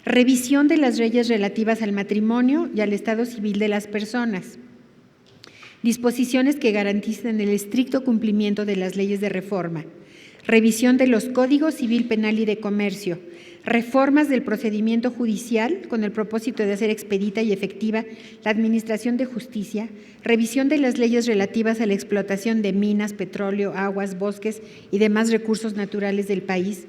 Revisión de las leyes relativas al matrimonio y al estado civil de las personas. Disposiciones que garanticen el estricto cumplimiento de las leyes de reforma. Revisión de los códigos civil, penal y de comercio. Reformas del procedimiento judicial con el propósito de hacer expedita y efectiva la administración de justicia. Revisión de las leyes relativas a la explotación de minas, petróleo, aguas, bosques y demás recursos naturales del país.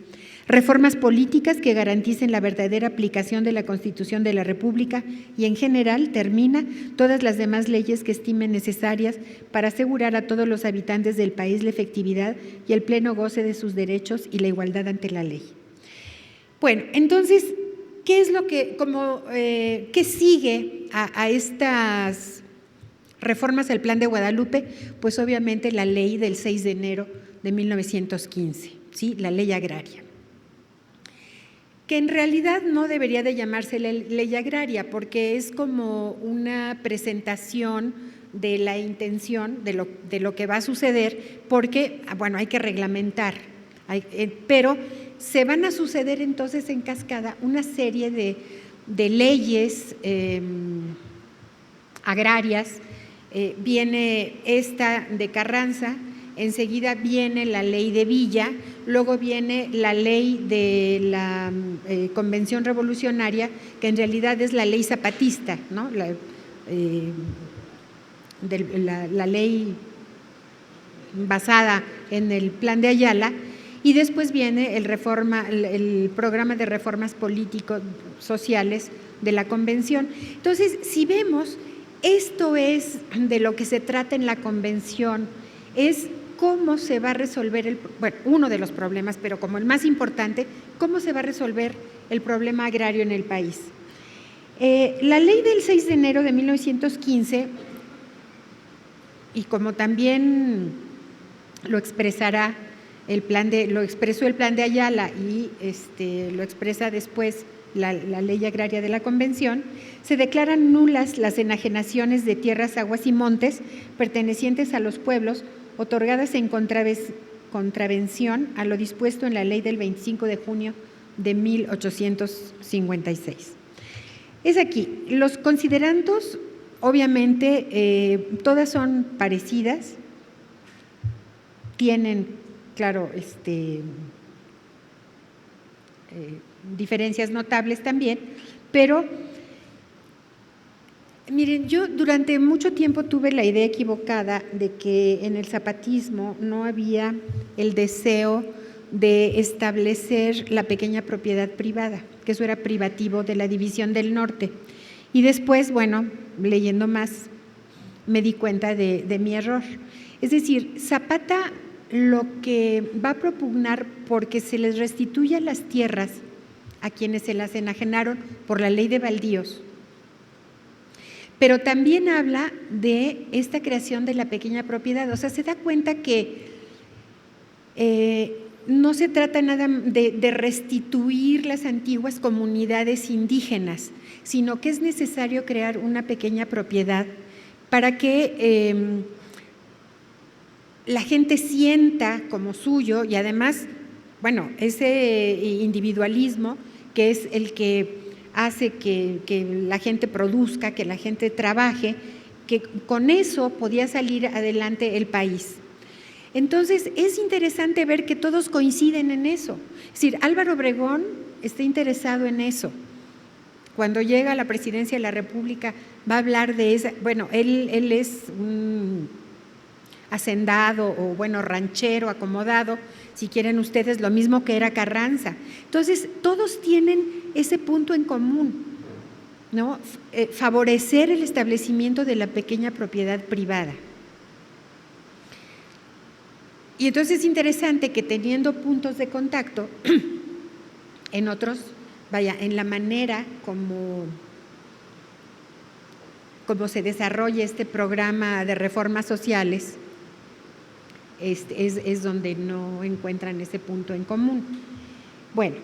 Reformas políticas que garanticen la verdadera aplicación de la Constitución de la República y, en general, termina todas las demás leyes que estimen necesarias para asegurar a todos los habitantes del país la efectividad y el pleno goce de sus derechos y la igualdad ante la ley. Bueno, entonces, ¿qué es lo que, qué sigue a estas reformas al Plan de Guadalupe? Pues obviamente la ley del 6 de enero de 1915, ¿sí? La ley agraria, que en realidad no debería de llamarse ley agraria porque es como una presentación de la intención de lo que va a suceder porque, bueno, hay que reglamentar, pero se van a suceder entonces en cascada una serie de leyes agrarias. Viene esta de Carranza, enseguida viene la ley de Villa, luego viene la ley de la Convención Revolucionaria, que en realidad es la ley zapatista, ¿no? La ley basada en el Plan de Ayala, y después viene el programa de reformas políticos sociales de la Convención. Entonces, si vemos, esto es de lo que se trata en la Convención, es cómo se va a resolver, uno de los problemas, pero como el más importante, cómo se va a resolver el problema agrario en el país. La ley del 6 de enero de 1915, y como también lo expresará lo expresó el plan de Ayala y lo expresa después la ley agraria de la Convención. Se declaran nulas las enajenaciones de tierras, aguas y montes pertenecientes a los pueblos otorgadas en contravención a lo dispuesto en la ley del 25 de junio de 1856. Es aquí, los considerandos, obviamente, todas son parecidas, tienen, claro, diferencias notables también, pero miren, yo durante mucho tiempo tuve la idea equivocada de que en el zapatismo no había el deseo de establecer la pequeña propiedad privada, que eso era privativo de la División del Norte. Y después, bueno, leyendo más, me di cuenta de mi error. Es decir, Zapata lo que va a propugnar porque se les restituya las tierras a quienes se las enajenaron por la ley de baldíos, pero también habla de esta creación de la pequeña propiedad. O sea, se da cuenta que no se trata nada de restituir las antiguas comunidades indígenas, sino que es necesario crear una pequeña propiedad para que la gente sienta como suyo y además, bueno, ese individualismo que es el que hace que la gente produzca, que la gente trabaje, que con eso podía salir adelante el país. Entonces, es interesante ver que todos coinciden en eso. Es decir, Álvaro Obregón está interesado en eso. Cuando llega a la presidencia de la República va a hablar de esa, bueno, él es un hacendado o bueno, ranchero, acomodado, si quieren ustedes, lo mismo que era Carranza. Entonces, todos tienen ese punto en común, ¿no? Favorecer el establecimiento de la pequeña propiedad privada. Y entonces es interesante que teniendo puntos de contacto en otros, vaya, en la manera como se desarrolla este programa de reformas sociales, es donde no encuentran ese punto en común. Bueno,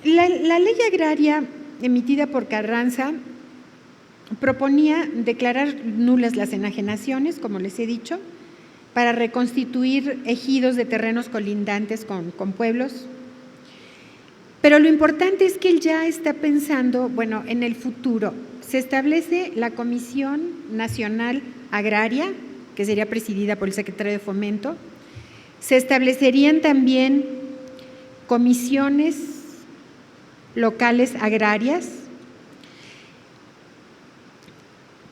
la ley agraria emitida por Carranza proponía declarar nulas las enajenaciones, como les he dicho, para reconstituir ejidos de terrenos colindantes con pueblos. Pero lo importante es que él ya está pensando, bueno, en el futuro. Se establece la Comisión Nacional Agraria, que sería presidida por el secretario de Fomento. Se establecerían también comisiones locales agrarias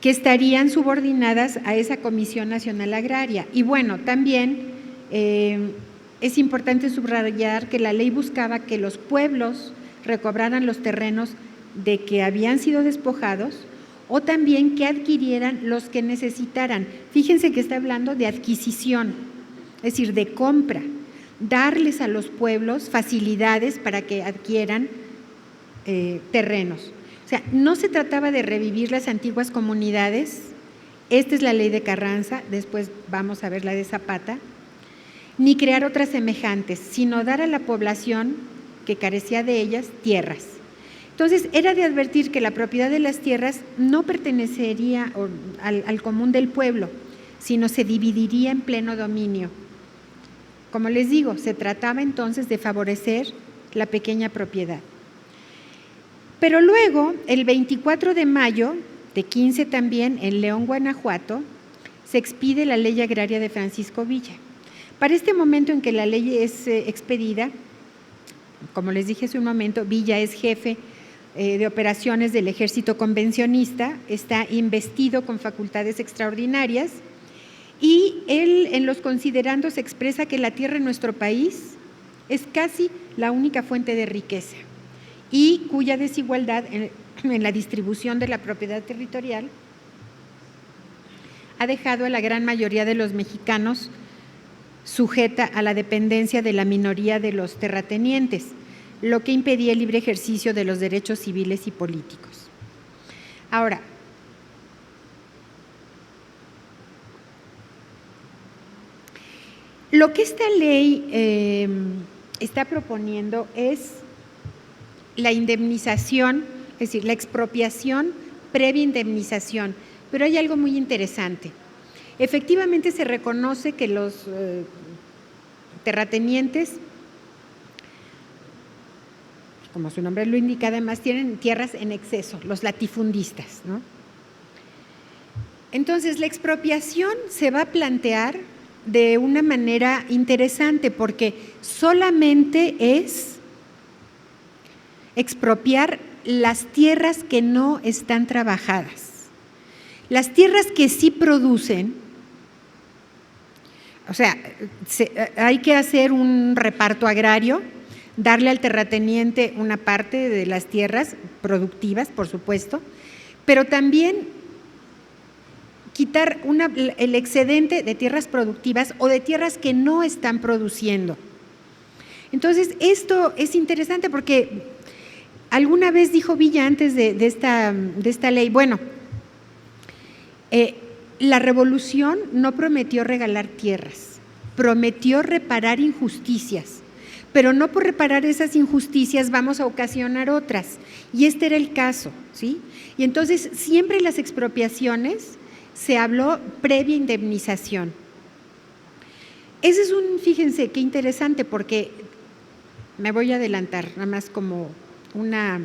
que estarían subordinadas a esa Comisión Nacional Agraria. Y bueno, también es importante subrayar que la ley buscaba que los pueblos recobraran los terrenos de que habían sido despojados o también que adquirieran los que necesitaran. Fíjense que está hablando de adquisición, es decir, de compra, darles a los pueblos facilidades para que adquieran terrenos. O sea, no se trataba de revivir las antiguas comunidades, esta es la ley de Carranza, después vamos a ver la de Zapata, ni crear otras semejantes, sino dar a la población que carecía de ellas tierras. Entonces, era de advertir que la propiedad de las tierras no pertenecería al común del pueblo, sino se dividiría en pleno dominio. Como les digo, se trataba entonces de favorecer la pequeña propiedad. Pero luego, el 24 de mayo de 15 también, en León, Guanajuato, se expide la ley agraria de Francisco Villa. Para este momento en que la ley es expedida, como les dije hace un momento, Villa es jefe de operaciones del ejército convencionista, está investido con facultades extraordinarias y él en los considerandos expresa que la tierra en nuestro país es casi la única fuente de riqueza y cuya desigualdad en la distribución de la propiedad territorial ha dejado a la gran mayoría de los mexicanos sujeta a la dependencia de la minoría de los terratenientes. lo que impedía el libre ejercicio de los derechos civiles y políticos. Ahora, lo que esta ley está proponiendo es la indemnización, es decir, la expropiación previa indemnización, pero hay algo muy interesante. Efectivamente se reconoce que los terratenientes, como su nombre lo indica, además tienen tierras en exceso, los latifundistas, ¿no? Entonces, la expropiación se va a plantear de una manera interesante porque solamente es expropiar las tierras que no están trabajadas. Las tierras que sí producen, o sea, hay que hacer un reparto agrario, darle al terrateniente una parte de las tierras productivas, por supuesto, pero también quitar el excedente de tierras productivas o de tierras que no están produciendo. Entonces, esto es interesante porque alguna vez dijo Villa antes de esta ley, bueno, la revolución no prometió regalar tierras, prometió reparar injusticias, pero no por reparar esas injusticias vamos a ocasionar otras, y este era el caso, ¿sí? Y entonces siempre en las expropiaciones se habló previa indemnización. Ese es fíjense qué interesante porque me voy a adelantar, nada más como una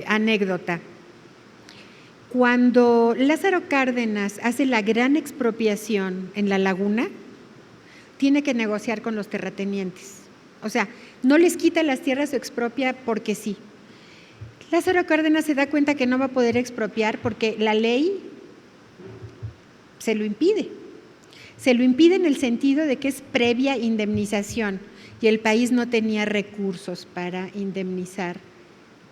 anécdota. Cuando Lázaro Cárdenas hace la gran expropiación en La Laguna, tiene que negociar con los terratenientes. O sea, no les quita las tierras o expropia porque sí. Lázaro Cárdenas se da cuenta que no va a poder expropiar porque la ley se lo impide. Se lo impide en el sentido de que es previa indemnización y el país no tenía recursos para indemnizar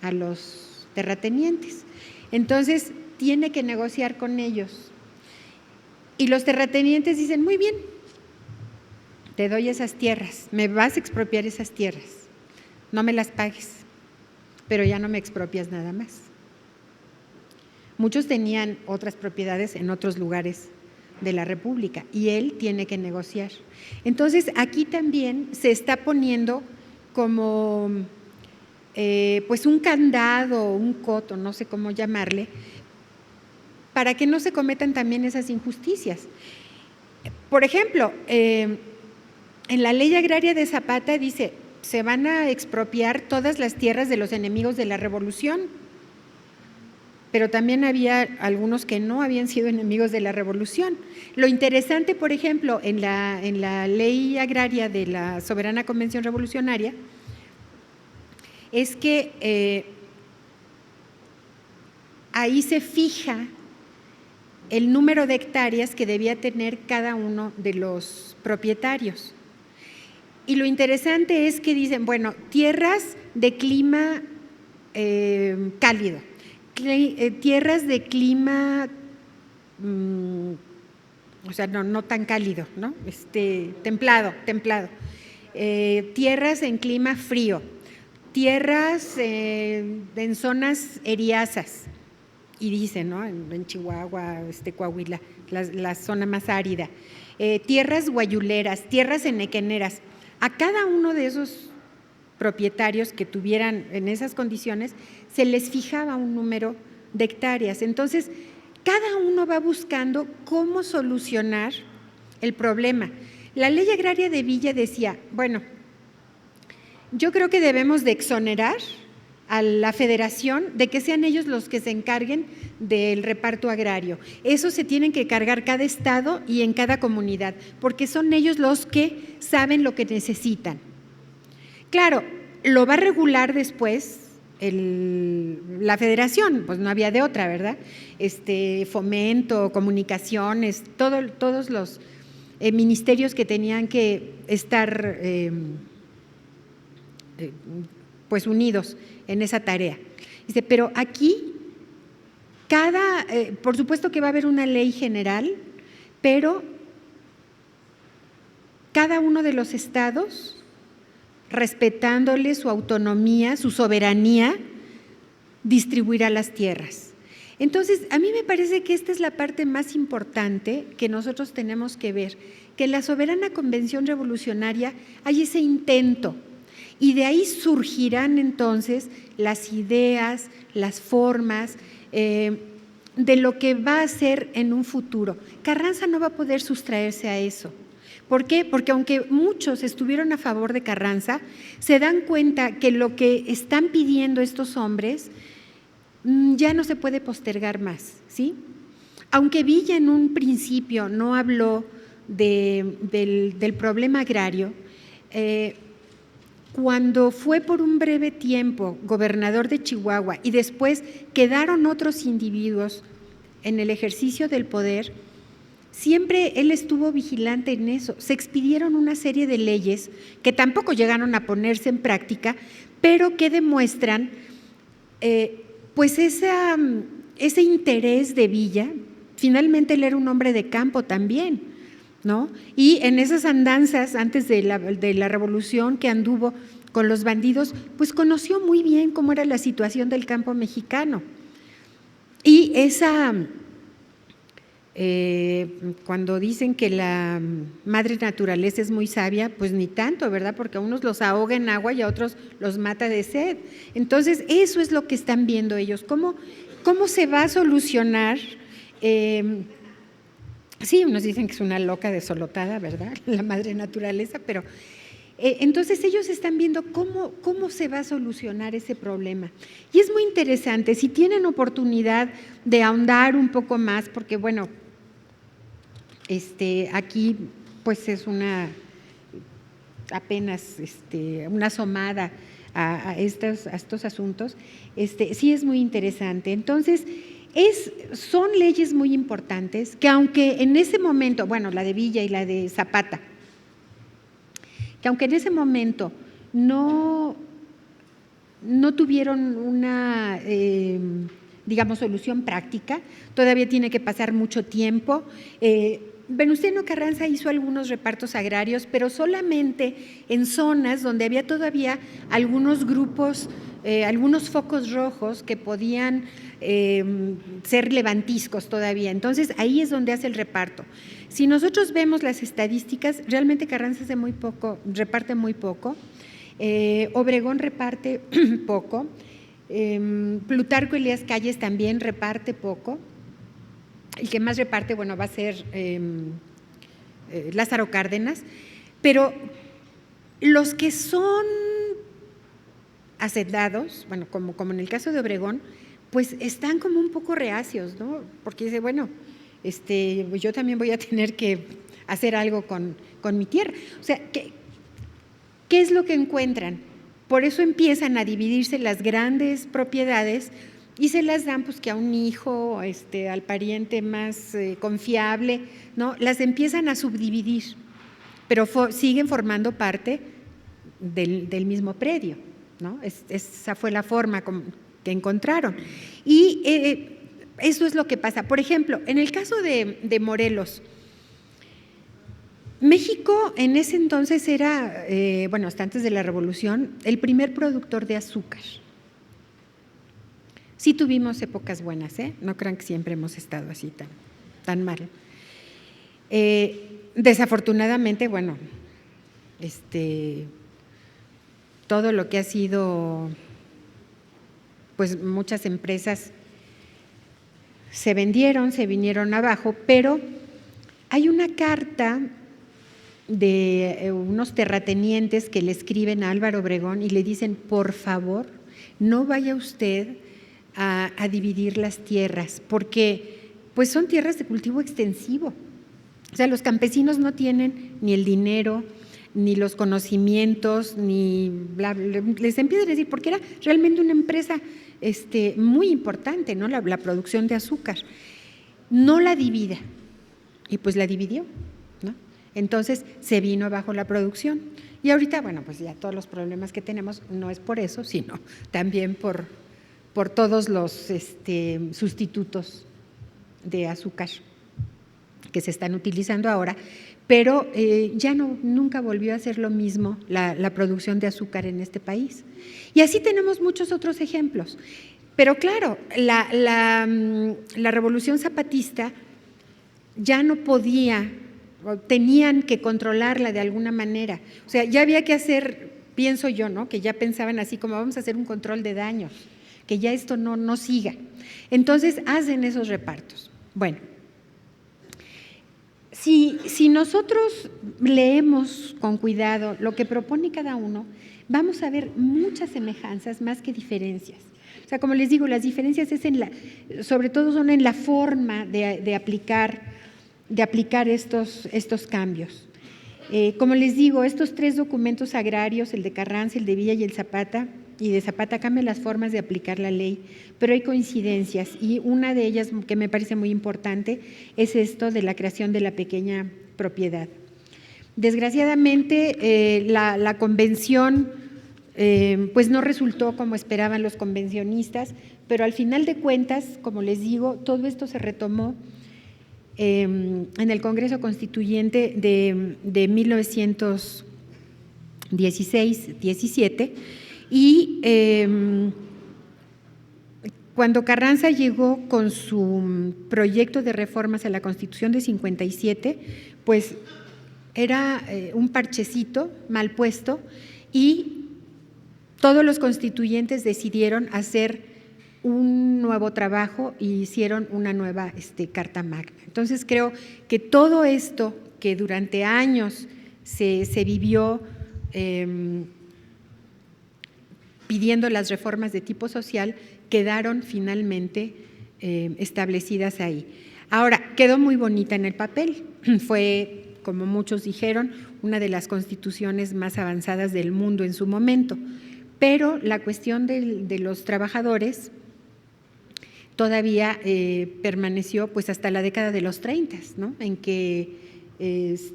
a los terratenientes. Entonces, tiene que negociar con ellos. Y los terratenientes dicen, muy bien, te doy esas tierras, me vas a expropiar esas tierras, no me las pagues, pero ya no me expropias nada más. Muchos tenían otras propiedades en otros lugares de la República y él tiene que negociar. Entonces, aquí también se está poniendo como pues un candado, un coto, no sé cómo llamarle, para que no se cometan también esas injusticias. Por ejemplo, en la ley agraria de Zapata dice, se van a expropiar todas las tierras de los enemigos de la revolución, pero también había algunos que no habían sido enemigos de la revolución. Lo interesante, por ejemplo, en la ley agraria de la Soberana Convención Revolucionaria, es que ahí se fija el número de hectáreas que debía tener cada uno de los propietarios. Y lo interesante es que dicen, bueno, tierras de clima cálido, tierras de clima, o sea, no tan cálido, ¿no? Templado, tierras en clima frío, tierras en zonas eriazas, y dicen, ¿no? En Chihuahua, Coahuila, la zona más árida, tierras guayuleras, tierras enequeneras. A cada uno de esos propietarios que tuvieran en esas condiciones, se les fijaba un número de hectáreas. Entonces, cada uno va buscando cómo solucionar el problema. La ley agraria de Villa decía, bueno, yo creo que debemos de exonerar a la federación de que sean ellos los que se encarguen del reparto agrario. Eso se tienen que cargar cada estado y en cada comunidad, porque son ellos los que saben lo que necesitan. Claro, lo va a regular después la federación, pues no había de otra, ¿verdad? Fomento, comunicaciones, todos los ministerios que tenían que estar pues unidos en esa tarea. Dice, pero aquí por supuesto que va a haber una ley general, pero cada uno de los estados respetándole su autonomía, su soberanía, distribuirá las tierras. Entonces, a mí me parece que esta es la parte más importante que nosotros tenemos que ver, que en la soberana convención revolucionaria hay ese intento y de ahí surgirán entonces las ideas, las formas de lo que va a ser en un futuro. Carranza no va a poder sustraerse a eso. ¿Por qué? Porque aunque muchos estuvieron a favor de Carranza, se dan cuenta que lo que están pidiendo estos hombres ya no se puede postergar más, ¿sí? Aunque Villa en un principio no habló del problema agrario, cuando fue por un breve tiempo gobernador de Chihuahua y después quedaron otros individuos en el ejercicio del poder, siempre él estuvo vigilante en eso. Se expidieron una serie de leyes que tampoco llegaron a ponerse en práctica, pero que demuestran pues ese interés de Villa. Finalmente él era un hombre de campo también, ¿no? Y en esas andanzas antes de la revolución que anduvo con los bandidos, pues conoció muy bien cómo era la situación del campo mexicano. Y cuando dicen que la madre naturaleza es muy sabia, pues ni tanto, ¿verdad? Porque a unos los ahoga en agua y a otros los mata de sed. Entonces, eso es lo que están viendo ellos. ¿Cómo se va a solucionar? Sí, unos dicen que es una loca desolotada, ¿verdad? La madre naturaleza, pero entonces ellos están viendo cómo se va a solucionar ese problema. Y es muy interesante, si tienen oportunidad de ahondar un poco más, porque bueno, aquí pues es apenas una asomada a estos asuntos, sí es muy interesante. Entonces, son leyes muy importantes que aunque en ese momento, bueno, la de Villa y la de Zapata, que aunque en ese momento no tuvieron una, digamos, solución práctica, todavía tiene que pasar mucho tiempo. Venustiano Carranza hizo algunos repartos agrarios, pero solamente en zonas donde había todavía algunos grupos, algunos focos rojos que podían ser levantiscos todavía. Entonces, ahí es donde hace el reparto. Si nosotros vemos las estadísticas, realmente Carranza hace muy poco, reparte muy poco. Obregón reparte poco. Plutarco Elías Calles también reparte poco. El que más reparte, bueno, va a ser Lázaro Cárdenas, pero los que son hacendados, bueno, como en el caso de Obregón, pues están como un poco reacios, ¿no? Porque dice, bueno, yo también voy a tener que hacer algo con mi tierra. O sea, ¿qué es lo que encuentran? Por eso empiezan a dividirse las grandes propiedades y se las dan pues que a un hijo, al pariente más confiable, ¿no? Las empiezan a subdividir, pero siguen formando parte del mismo predio, ¿no? Esa fue la forma que encontraron. Y eso es lo que pasa. Por ejemplo, en el caso de Morelos, México en ese entonces era, bueno, hasta antes de la Revolución, el primer productor de azúcar. Sí tuvimos épocas buenas, no crean que siempre hemos estado así tan mal. Desafortunadamente, bueno, todo lo que ha sido, pues muchas empresas se vendieron, se vinieron abajo, pero hay una carta de unos terratenientes que le escriben a Álvaro Obregón y le dicen, por favor, no vaya usted a dividir las tierras, porque pues son tierras de cultivo extensivo. O sea, los campesinos no tienen ni el dinero, ni los conocimientos, ni les empiezan a decir, porque era realmente una empresa muy importante, ¿no? La producción de azúcar. No la divida, y pues la dividió, ¿no? Entonces se vino abajo la producción. Y ahorita, bueno, pues ya todos los problemas que tenemos no es por eso, sino también por todos los sustitutos de azúcar que se están utilizando ahora pero ya nunca volvió a ser lo mismo la producción de azúcar en este país. Y así tenemos muchos otros ejemplos. Pero claro, la revolución zapatista ya no podía, tenían que controlarla de alguna manera. O sea, ya había que hacer, pienso yo, ¿no?, que ya pensaban así como vamos a hacer un control de daños, que ya esto no siga. Entonces hacen esos repartos. Bueno, si nosotros leemos con cuidado lo que propone cada uno, vamos a ver muchas semejanzas más que diferencias. O sea, como les digo, las diferencias sobre todo son en la forma de aplicar estos cambios. Como les digo, estos 3 documentos agrarios, el de Carranza, el de Villa y el Zapata, y de Zapata cambian las formas de aplicar la ley, pero hay coincidencias, y una de ellas que me parece muy importante es esto de la creación de la pequeña propiedad. Desgraciadamente, la convención pues no resultó como esperaban los convencionistas, pero al final de cuentas, como les digo, todo esto se retomó en el Congreso Constituyente de 1916-17, y cuando Carranza llegó con su proyecto de reformas a la Constitución de 57, pues era un parchecito mal puesto, y todos los constituyentes decidieron hacer un nuevo trabajo y hicieron una nueva Carta Magna. Entonces creo que todo esto que durante años se vivió pidiendo las reformas de tipo social, quedaron finalmente establecidas ahí. Ahora, quedó muy bonita en el papel, fue, como muchos dijeron, una de las constituciones más avanzadas del mundo en su momento, pero la cuestión de los trabajadores todavía permaneció pues hasta la década de los 30, ¿no?, en que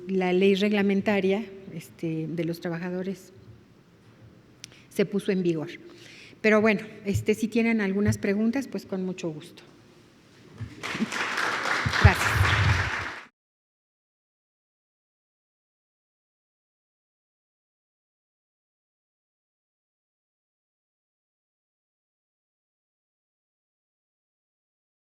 la ley reglamentaria de los trabajadores se puso en vigor. Pero bueno, si tienen algunas preguntas, pues con mucho gusto.